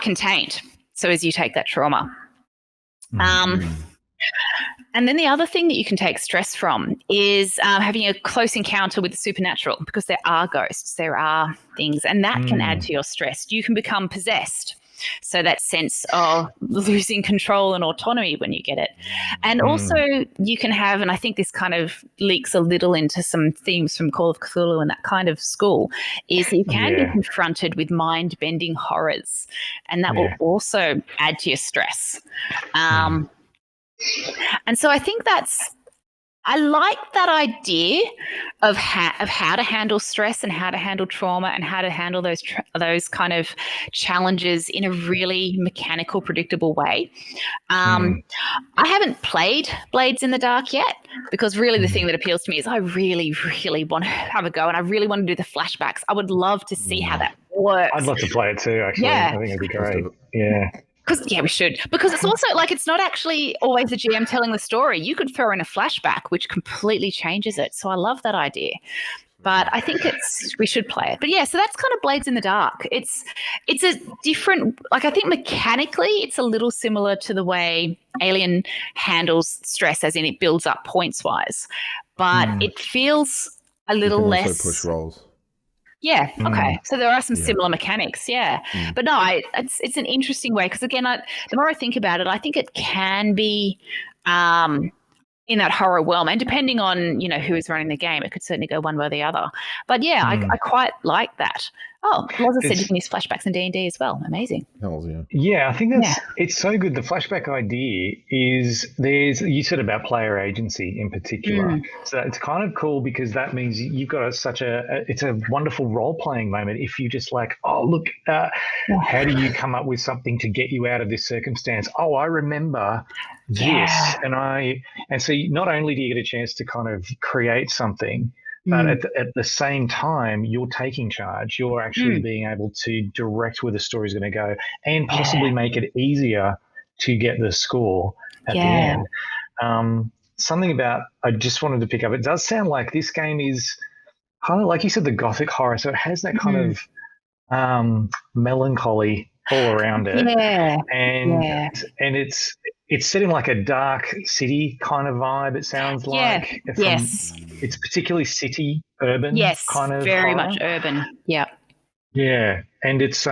Speaker 2: contained. So as you take that trauma. And then the other thing that you can take stress from is having a close encounter with the supernatural, because there are ghosts, there are things, and that can add to your stress. You can become possessed. So that sense of losing control and autonomy when you get it. And also you can have, and I think this kind of leaks a little into some themes from Call of Cthulhu and that kind of school, is you can be confronted with mind-bending horrors, and that will also add to your stress. And so I think I like that idea of how to handle stress and how to handle trauma and how to handle those kind of challenges in a really mechanical, predictable way. I haven't played Blades in the Dark yet, because really the thing that appeals to me is I really, really want to have a go, and I really want to do the flashbacks. I would love to see how that works.
Speaker 3: I'd love to play it too, actually. I think it'd be great.
Speaker 2: We should. Because it's also like, it's not actually always the GM telling the story. You could throw in a flashback, which completely changes it. So I love that idea. But I think we should play it. But so that's kind of Blades in the Dark. It's a different, I think mechanically it's a little similar to the way Alien handles stress, as in it builds up points wise. But it feels a little less.
Speaker 1: Also push rolls.
Speaker 2: Yeah. Okay. So there are some similar mechanics. Yeah. But no, it's an interesting way, because again, the more I think about it, I think it can be in that horror realm, and depending on who is running the game, it could certainly go one way or the other. But I quite like that. Oh, Loza said you can use flashbacks in D&D as well. Amazing.
Speaker 1: Hells yeah.
Speaker 3: Yeah, I think it's so good. The flashback idea is, you said about player agency in particular. So it's kind of cool, because that means you've got it's a wonderful role-playing moment. If you just like, oh, look, how do you come up with something to get you out of this circumstance? Oh, I remember this. And so not only do you get a chance to kind of create something, but at the same time, you're taking charge. You're actually being able to direct where the story's going to go, and possibly make it easier to get the score at the end. Something about, I just wanted to pick up, it does sound like this game is kind of, like you said, the gothic horror. So it has that kind of melancholy all around it. And it's set in like a dark city kind of vibe, it sounds like. It's particularly city, urban kind of
Speaker 2: very
Speaker 3: horror.
Speaker 2: much urban. Yeah.
Speaker 3: Yeah. And it's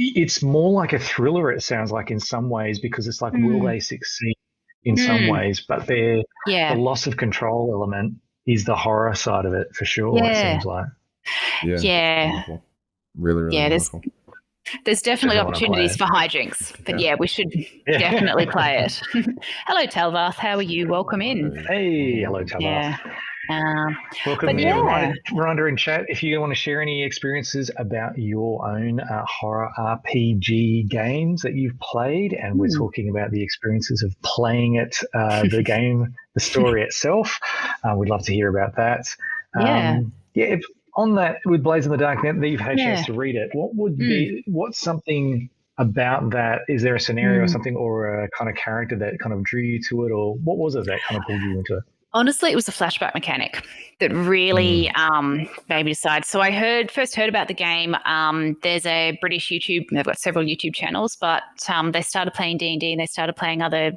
Speaker 3: it's more like a thriller, it sounds like, in some ways, because it's like, will they succeed in some ways? But the loss of control element is the horror side of it, for sure, it seems like.
Speaker 1: Yeah. Wonderful. Really wonderful.
Speaker 2: There's definitely opportunities for hijinks, but we should definitely play it. Hello, Talvarth. How are you? Welcome in.
Speaker 3: Hey, hello, Talvarth. Welcome in. Rhonda in chat, if you want to share any experiences about your own horror RPG games that you've played, and we're talking about the experiences of playing it, the game, the story itself. We'd love to hear about that. If, on that, with Blades in the Dark, now that you've had a chance to read it, what would be, what's something about that? Is there a scenario or something, or a kind of character that kind of drew you to it, or what was it that kind of pulled you into it?
Speaker 2: Honestly, it was the flashback mechanic that really made me decide. So I first heard about the game. There's a British YouTube, they've got several YouTube channels, but they started playing D&D and they started playing other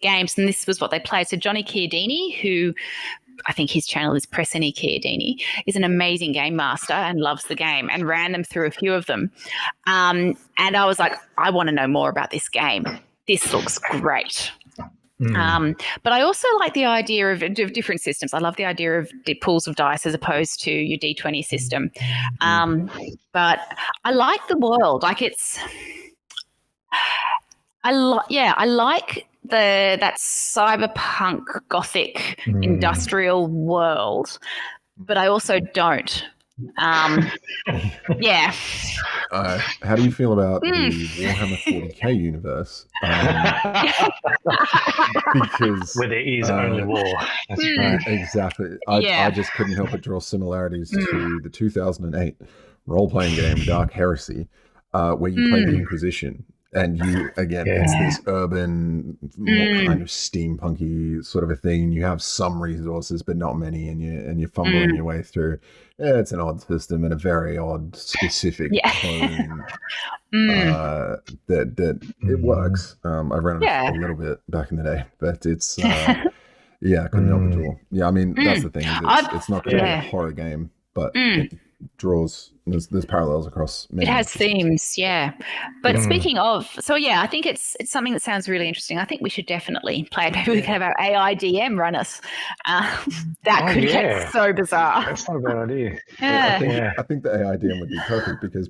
Speaker 2: games, and this was what they played. So Johnny Chiodini, who I think his channel is Press Any Chiodini, is an amazing game master and loves the game, and ran them through a few of them. And I was like, I want to know more about this game. This looks great. But I also like the idea of different systems. I love the idea of pools of dice as opposed to your D20 system. But I like the world. Like I like that cyberpunk gothic industrial world, but I also don't. How
Speaker 1: do you feel about the Warhammer 40k universe? Because
Speaker 3: where there is only war. That's right.
Speaker 1: Exactly. I just couldn't help but draw similarities to the 2008 role-playing game Dark Heresy, where you play the Inquisition. And you, again, it's this urban, more kind of steampunky sort of a thing. You have some resources, but not many, and you're fumbling your way through. Yeah, it's an odd system and a very odd, specific tone that it works. I've run it a little bit back in the day, but it's I couldn't help but draw. Yeah, I mean that's the thing. It's not really a horror game, but it draws. There's parallels across many.
Speaker 2: It has themes, but speaking of, I think it's something that sounds really interesting. I think we should definitely play it. Maybe we can have our AI DM run us. That could get so bizarre.
Speaker 3: That's not a bad idea.
Speaker 1: I think the AI DM would be perfect, because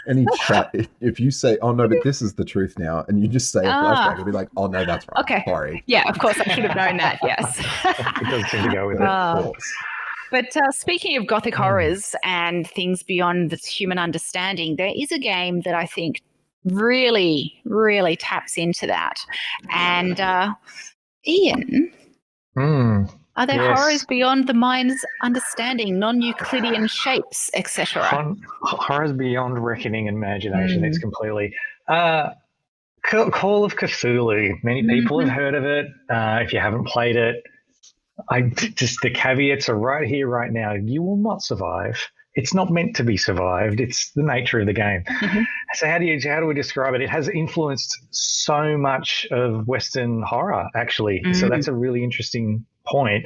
Speaker 1: any chat, if you say, oh no, but this is the truth now, and you just say a flashback, it'll be like, oh no, that's right.
Speaker 2: Okay.
Speaker 1: Sorry.
Speaker 2: Yeah, of course, I should have known that. Yes.
Speaker 3: It does seem to go with it. Of course.
Speaker 2: But speaking of gothic horrors and things beyond the human understanding, there is a game that I think really, really taps into that. And Ian, are there horrors beyond the mind's understanding, non-Euclidean shapes, etc.?
Speaker 3: Horrors beyond reckoning and imagination. It's completely... Call of Cthulu. Many people have heard of it. If you haven't played it, the caveats are right here, right now. You will not survive. It's not meant to be survived. It's the nature of the game. So how do we describe it? It has influenced so much of Western horror, actually. So that's a really interesting point.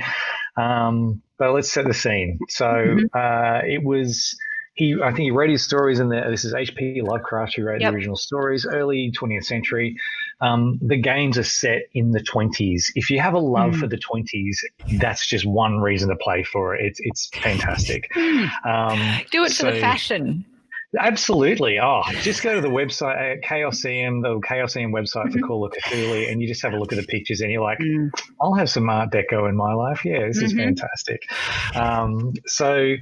Speaker 3: But let's set the scene. So it was... I think he wrote his stories in there. This is H.P. Lovecraft, who wrote the original stories, early 20th century. The games are set in the 20s. If you have a love for the 20s, that's just one reason to play for it. It's fantastic.
Speaker 2: Do it for the fashion.
Speaker 3: Absolutely. Just go to the website, Chaosium, the Chaosium website for Call of Cthulu, and you just have a look at the pictures and you're like, I'll have some Art Deco in my life. Yeah, this is fantastic. So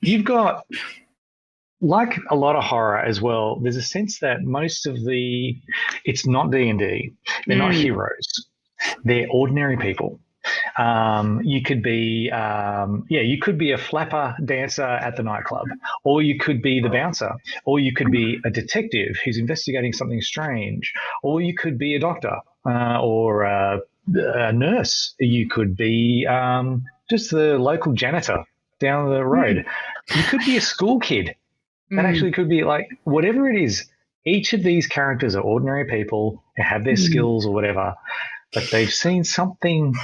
Speaker 3: you've got... Like a lot of horror as well, there's a sense that most of it's not D&D. They're not heroes. They're ordinary people. You could be a flapper dancer at the nightclub, or you could be the bouncer, or you could be a detective who's investigating something strange, or you could be a doctor or a nurse. You could be just the local janitor down the road. You could be a school kid. That actually could be like whatever it is. Each of these characters are ordinary people who have their skills or whatever, but they've seen something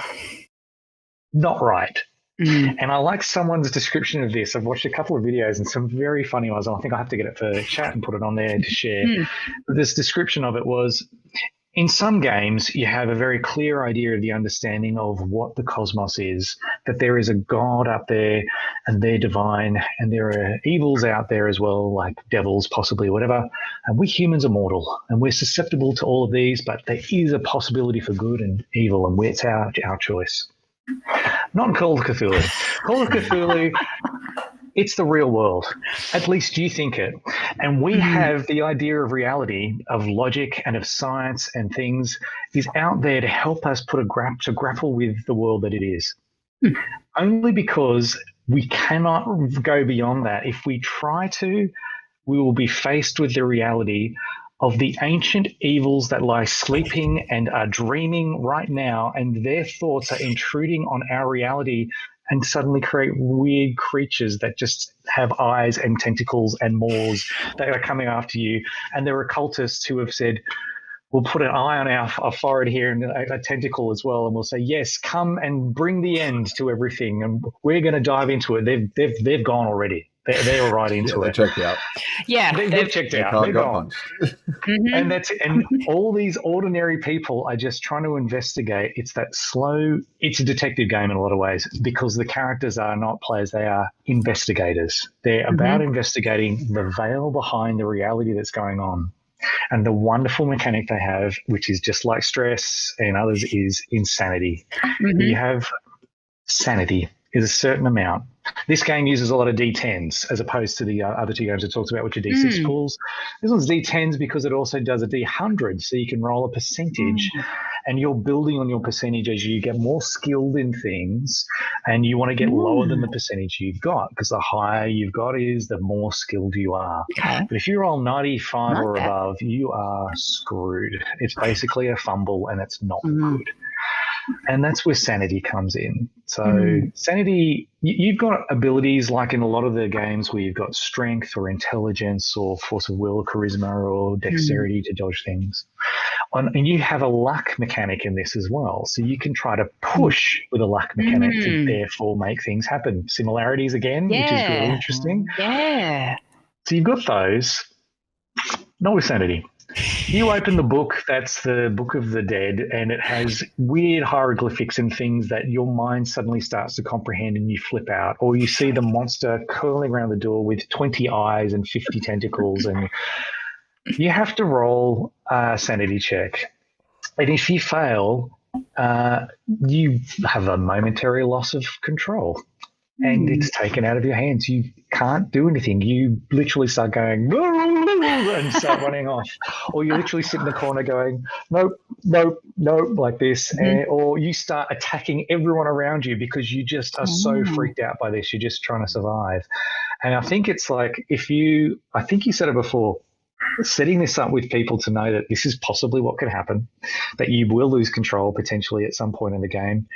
Speaker 3: not right. And I like someone's description of this. I've watched a couple of videos and some very funny ones. I think I'll have to get it for chat and put it on there to share. This description of it was, in some games, you have a very clear idea of the understanding of what the cosmos is, that there is a God up there and they're divine, and there are evils out there as well, like devils possibly, whatever. And we humans are mortal and we're susceptible to all of these, but there is a possibility for good and evil, and it's our choice. Not in Call of Cthulhu. Call of Cthulhu, it's the real world. At least you think it. And we have the idea of reality, of logic and of science and things is out there to help us to grapple with the world that it is. Only because we cannot go beyond that. If we try to, we will be faced with the reality of the ancient evils that lie sleeping and are dreaming right now, and their thoughts are intruding on our reality and suddenly create weird creatures that just have eyes and tentacles and maws that are coming after you. And there are cultists who have said, we'll put an eye on our forehead here and a tentacle as well, and we'll say, yes, come and bring the end to everything, and we're going to dive into it. They've gone already. They're right into
Speaker 1: it. They checked out.
Speaker 2: Yeah,
Speaker 3: they've checked out. They've gone. And all these ordinary people are just trying to investigate. It's that slow. It's a detective game in a lot of ways, because the characters are not players; they are investigators. They're about investigating the veil behind the reality that's going on. And the wonderful mechanic they have, which is just like stress and others, is insanity. You have sanity is a certain amount. This game uses a lot of D10s as opposed to the other two games it talks about, which are D6 pools. This one's D10s because it also does a D100, so you can roll a percentage, and you're building on your percentage as you get more skilled in things, and you want to get lower than the percentage you've got, because the higher you've got is, the more skilled you are. But if you roll 95 or above, you are screwed. It's basically a fumble, and it's not good. And that's where sanity comes in. So sanity, you've got abilities like in a lot of the games where you've got strength or intelligence or force of will or charisma or dexterity to dodge things. And you have a luck mechanic in this as well. So you can try to push with a luck mechanic to therefore make things happen. Similarities again, which is really interesting.
Speaker 2: Yeah.
Speaker 3: So you've got those, not with sanity. You open the book, that's the Book of the Dead, and it has weird hieroglyphics and things that your mind suddenly starts to comprehend, and you flip out. Or you see the monster curling around the door with 20 eyes and 50 tentacles, and you have to roll a sanity check. And if you fail, you have a momentary loss of control. And it's taken out of your hands. You can't do anything. You literally start going and start running off. Or you literally sit in the corner going, nope, nope, nope, like this. Or you start attacking everyone around you because you just are so freaked out by this. You're just trying to survive. And I think it's like I think you said it before, setting this up with people to know that this is possibly what could happen, that you will lose control potentially at some point in the game.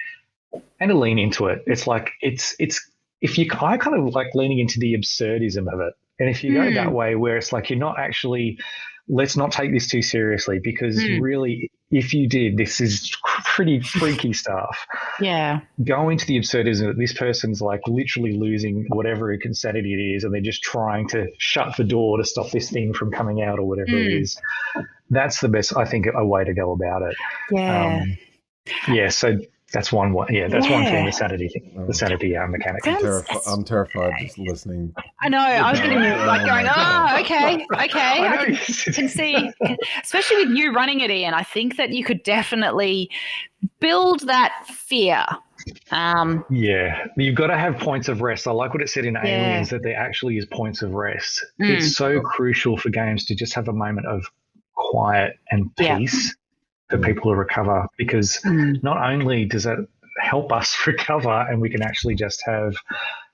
Speaker 3: And to lean into it. It's like I kind of like leaning into the absurdism of it. And if you go that way, where it's like you're not actually, let's not take this too seriously, because really, if you did, this is pretty freaky stuff.
Speaker 2: Yeah.
Speaker 3: Go into the absurdism that this person's like literally losing whatever insanity it is, and they're just trying to shut the door to stop this thing from coming out or whatever it is. That's the best, I think, a way to go about it.
Speaker 2: Yeah.
Speaker 3: So that's one way. Yeah, that's one thing. The sanity thing, the sanity mechanic.
Speaker 1: I'm terrified just listening.
Speaker 2: I know. I was getting like going, okay. I can see, especially with you running it, Ian. I think that you could definitely build that fear.
Speaker 3: Yeah, you've got to have points of rest. I like what it said in Aliens, that there actually is points of rest. It's so crucial for games to just have a moment of quiet and peace. For people to recover, because not only does that help us recover, and we can actually just have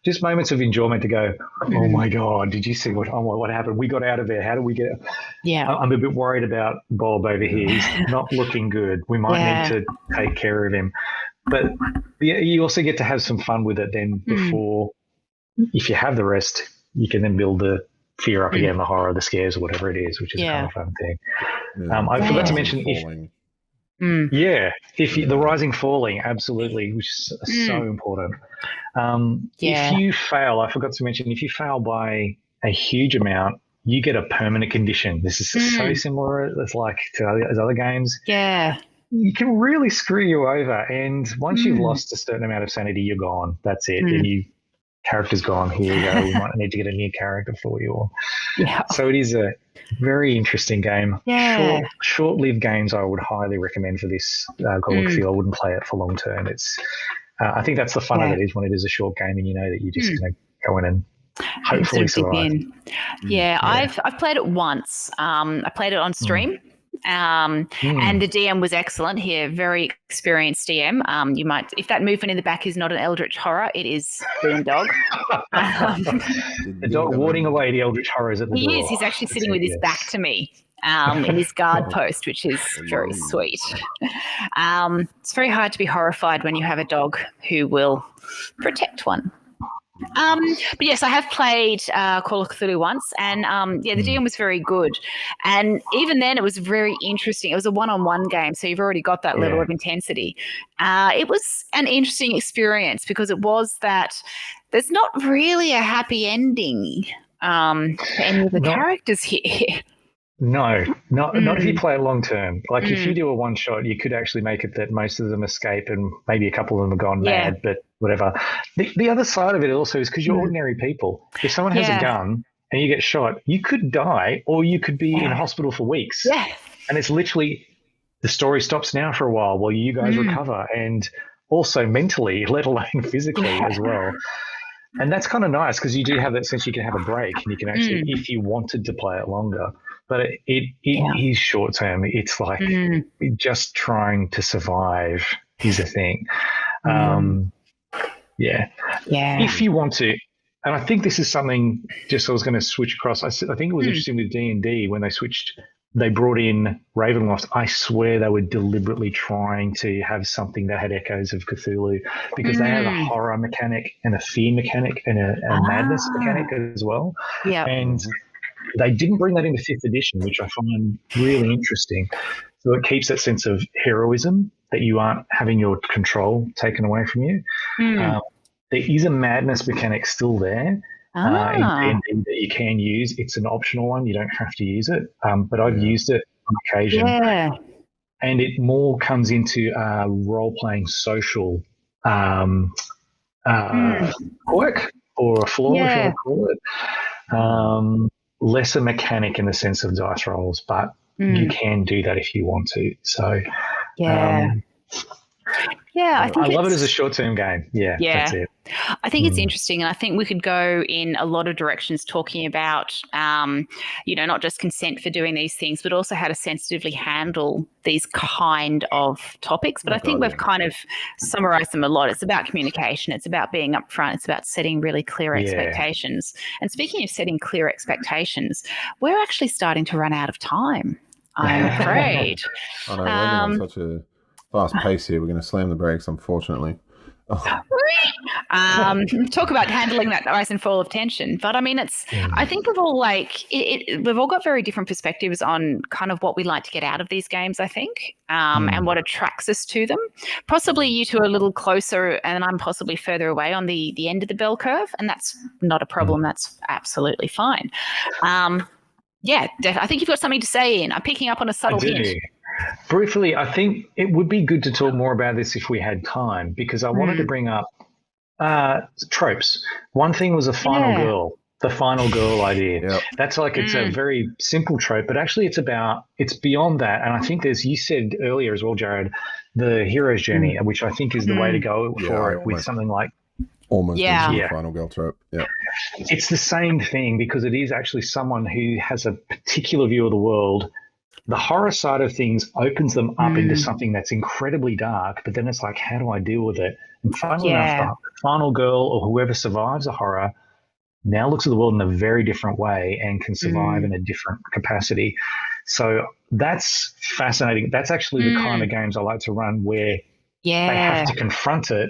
Speaker 3: just moments of enjoyment to go, oh my God, did you see what happened? We got out of there. How do we get? Yeah, I'm a bit worried about Bob over here. He's not looking good. We might need to take care of him. But you also get to have some fun with it then before, if you have the rest, you can then build the fear up again, the horror, the scares, or whatever it is, which is a kind of fun thing. I forgot to mention Yeah, the rising falling, absolutely, which is so important. If you fail, I forgot to mention, if you fail by a huge amount, you get a permanent condition. This is so similar. It's like to other games.
Speaker 2: Yeah.
Speaker 3: You can really screw you over, and once you've lost a certain amount of sanity, you're gone. That's it. Then you character's gone. Here you go. We might need to get a new character for you. So it is a very interesting game.
Speaker 2: Yeah.
Speaker 3: Short-lived games I would highly recommend for this Call of Cthulhu. I wouldn't play it for long term. It's I think that's the fun of it, is when it is a short game and you know that you're just going to go in and hopefully survive.
Speaker 2: Yeah, I've played it once. I played it on stream. And the DM was excellent here, very experienced DM. You might, if that movement in the back is not an eldritch horror, it is Bean Dog.
Speaker 3: The dog warding away the eldritch horrors at the door.
Speaker 2: He is. He's actually sitting with his back to me in his guard post, which is very sweet. It's very hard to be horrified when you have a dog who will protect one. But yes, I have played Call of Cthulhu once, and the DM was very good. And even then, it was very interesting. It was a one-on-one game, so you've already got that level of intensity. It was an interesting experience because it was that there's not really a happy ending for any of the characters here.
Speaker 3: No, not if you play it long term. Like if you do a one shot, you could actually make it that most of them escape and maybe a couple of them have gone mad, but whatever. The other side of it also is because you're ordinary people. If someone has a gun and you get shot, you could die or you could be in hospital for weeks. Yeah. And it's literally the story stops now for a while you guys recover, and also mentally, let alone physically as well. And that's kind of nice because you do have that sense you can have a break and you can actually, if you wanted to play it longer. But it is short term. It's like just trying to survive is a thing. If you want to, and I think this is something, just I was going to switch across. I think it was interesting with D&D when they brought in Ravenloft. I swear they were deliberately trying to have something that had echoes of Cthulhu because they have a horror mechanic and a fear mechanic and a madness mechanic as well. Yeah. And they didn't bring that into 5th edition, which I find really interesting. So it keeps that sense of heroism that you aren't having your control taken away from you. There is a madness mechanic still there in D&D that you can use. It's an optional one. You don't have to use it. But I've used it on occasion. Yeah. And it more comes into role-playing social quirk or a flaw, if you want to call it. Lesser mechanic in the sense of dice rolls, but you can do that if you want to. So, I love it as a short-term game. That's it.
Speaker 2: I think it's interesting, and I think we could go in a lot of directions talking about, not just consent for doing these things, but also how to sensitively handle these kind of topics. But I think we've kind of summarized them a lot. It's about communication. It's about being upfront. It's about setting really clear expectations. And speaking of setting clear expectations, we're actually starting to run out of time, I'm afraid.
Speaker 1: I know, we're on such a fast pace here. We're going to slam the brakes, unfortunately.
Speaker 2: Talk about handling that rise and fall of tension. But I mean, I think we've all we've all got very different perspectives on kind of what we like to get out of these games, I think, and what attracts us to them. Possibly you two are a little closer and I'm possibly further away on the end of the bell curve, and that's not a problem. That's absolutely fine. I think you've got something to say, Ian. I'm picking up on a subtle hint.
Speaker 3: Briefly, I think it would be good to talk more about this if we had time, because I wanted to bring up tropes. One thing was the final girl idea. Yep. That's like it's a very simple trope, but actually it's beyond that. And I think you said earlier as well, Jared, the hero's journey, which I think is the way to go for it with something like
Speaker 1: almost the final girl trope. Yeah.
Speaker 3: It's the same thing because it is actually someone who has a particular view of the world. The horror side of things opens them up into something that's incredibly dark, but then it's like, how do I deal with it? And funnily enough, the final girl or whoever survives a horror now looks at the world in a very different way and can survive in a different capacity. So that's fascinating. That's actually the kind of games I like to run where they have to confront it.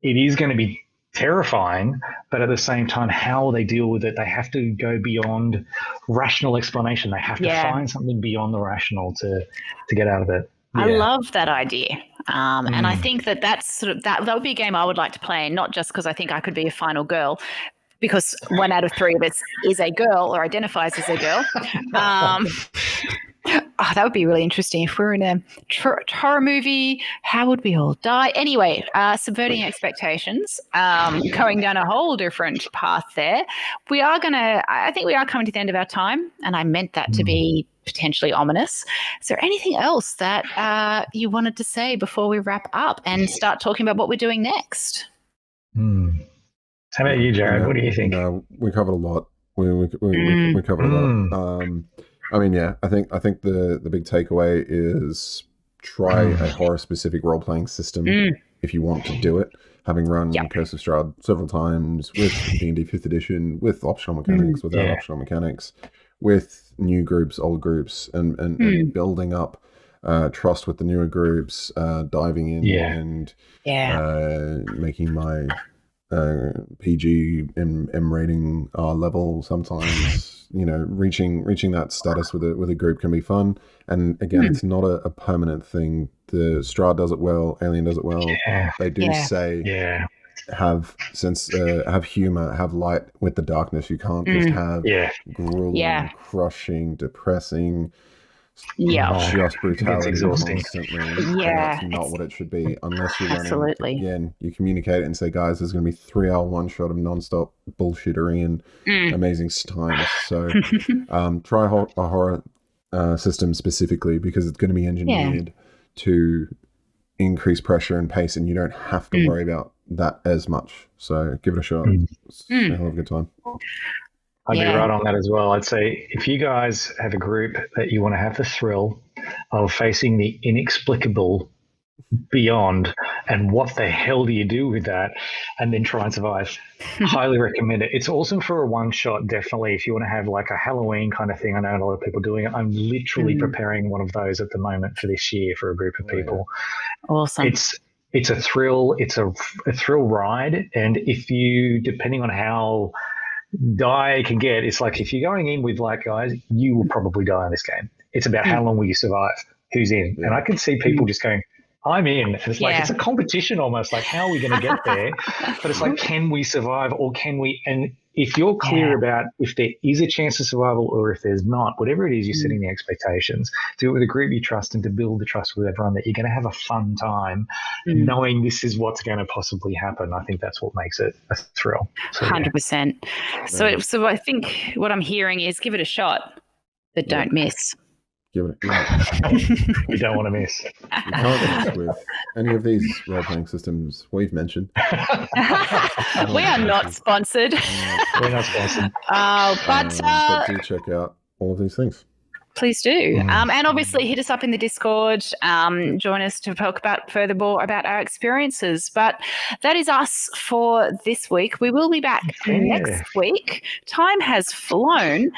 Speaker 3: It is going to be terrifying, but at the same time, how will they deal with it? They have to go beyond rational explanation. They have to find something beyond the rational to get out of it.
Speaker 2: I love that idea. And I think that's sort of that would be a game I would like to play, not just because I think I could be a final girl, because 1 out of 3 of us is a girl or identifies as a girl. That would be really interesting. If we're in a horror movie, how would we all die? Anyway, subverting expectations, going down a whole different path there. I think we are coming to the end of our time, and I meant that to be potentially ominous. Is there anything else that you wanted to say before we wrap up and start talking about what we're doing next?
Speaker 3: How about you, Jared? What do you think?
Speaker 1: No, we covered a lot. We covered a lot. I mean, yeah, I think the big takeaway is try a horror specific role playing system if you want to do it. Having run Curse of Strahd several times with D&D 5th edition, with optional mechanics, without optional mechanics, with new groups, old groups, and building up trust with the newer groups, diving in and making my PG M rating level sometimes. Reaching that status with a group can be fun. And again, it's not a permanent thing. The Strahd does it well, Alien does it well. They do say have humor, have light with the darkness. You can't just have grueling, crushing, depressing, just brutality constantly. That's not what it should be, unless you're running. Again, you communicate it and say, guys, there's going to be 3-hour one-shot of non-stop bullshittery and amazing times. So try a horror system specifically, because it's going to be engineered to increase pressure and pace, and you don't have to worry about that as much. So give it a shot. It's a hell of a good time.
Speaker 3: I'd be right on that as well. I'd say if you guys have a group that you want to have the thrill of facing the inexplicable beyond, and what the hell do you do with that, and then try and survive, highly recommend it. It's awesome for a one shot, definitely. If you want to have like a Halloween kind of thing, I know a lot of people doing it. I'm literally preparing one of those at the moment for this year for a group of people.
Speaker 2: Awesome.
Speaker 3: It's a thrill. It's a thrill ride, and if you, depending on how die can get, it's like if you're going in with like, guys, you will probably die in this game. It's about how long will you survive, who's in. And I can see people just going, I'm in. And it's like, it's a competition almost, like, how are we going to get there? But it's like, can we survive, or can we? And if you're clear about if there is a chance of survival or if there's not, whatever it is, you're setting the expectations. Do it with a group you trust, and to build the trust with everyone that you're going to have a fun time knowing this is what's going to possibly happen. I think that's what makes it a thrill. So,
Speaker 2: 100%. So I think what I'm hearing is give it a shot, but don't miss.
Speaker 1: Give it
Speaker 3: You don't want to miss.
Speaker 1: You can't miss with any of these role-playing systems we've mentioned.
Speaker 2: We are not sponsored.
Speaker 3: We're not sponsored.
Speaker 2: But
Speaker 1: do check out all of these things.
Speaker 2: Please do. And obviously hit us up in the Discord. Join us to talk furthermore about our experiences. But that is us for this week. We will be back next week. Time has flown.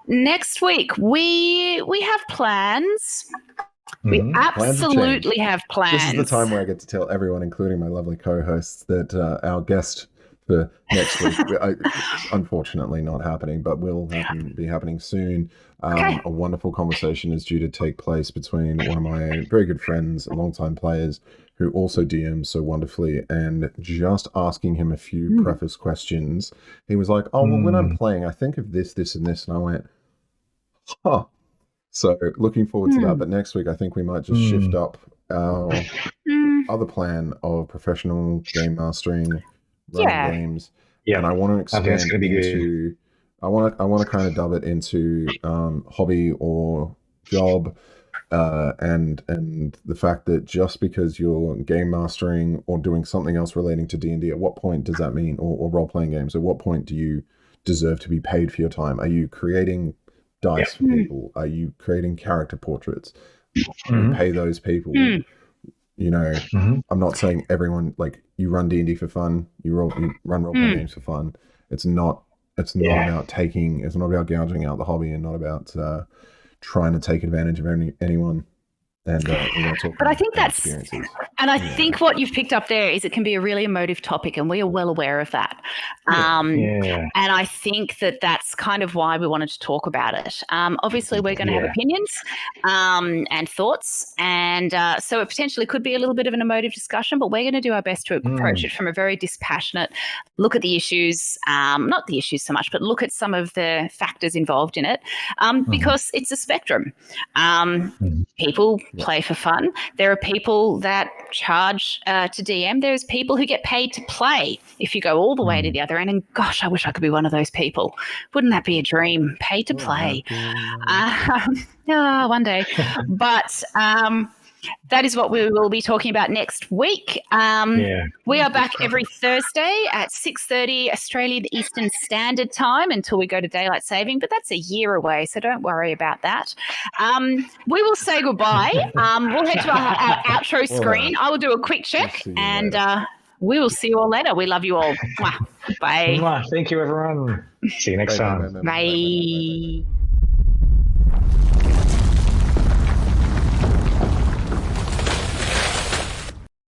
Speaker 2: Next week, we have plans. We absolutely have plans.
Speaker 1: This is the time where I get to tell everyone, including my lovely co-hosts, that our guest for next week, unfortunately not happening, but will be happening soon. A wonderful conversation is due to take place between one of my very good friends and longtime players who also DMs so wonderfully, and just asking him a few preface questions, he was like, oh, well, when I'm playing, I think of this, this, and this. And I went, huh. So looking forward to that. But next week, I think we might just shift up our other plan of professional game mastering, running games. And I want to expand into... I want to kind of dub it into hobby or job, and the fact that just because you're game mastering or doing something else relating to D&D, at what point does that mean, or role playing games? At what point do you deserve to be paid for your time? Are you creating dice for people? Are you creating character portraits? You pay those people. You know, I'm not saying everyone, like, you run D&D for fun, you run role playing games for fun. It's not about taking. It's not about gouging out the hobby, and not about trying to take advantage of anyone. And we're going to talk about
Speaker 2: I think that's
Speaker 1: experiences.
Speaker 2: And I think what you've picked up there is it can be a really emotive topic, and we are well aware of that. And I think that that's kind of why we wanted to talk about it. Obviously, we're going to have opinions and thoughts, and so it potentially could be a little bit of an emotive discussion, but we're going to do our best to approach it from a very dispassionate look at the issues, not the issues so much, but look at some of the factors involved in it, because it's a spectrum. People play for fun. There are people that charge to DM. There's people who get paid to play. If you go all the way to the other end, and gosh, I wish I could be one of those people. Wouldn't that be a dream? Paid to play. One day. But that is what we will be talking about next week. We are back every Thursday at 6:30 Australian Eastern Standard Time until we go to daylight saving, but that's a year away, so don't worry about that. We will say goodbye. We'll head to our outro screen. I will do a quick check, and we will see you all later. We love you all. Bye.
Speaker 3: Thank you, everyone. See you next time.
Speaker 2: Bye.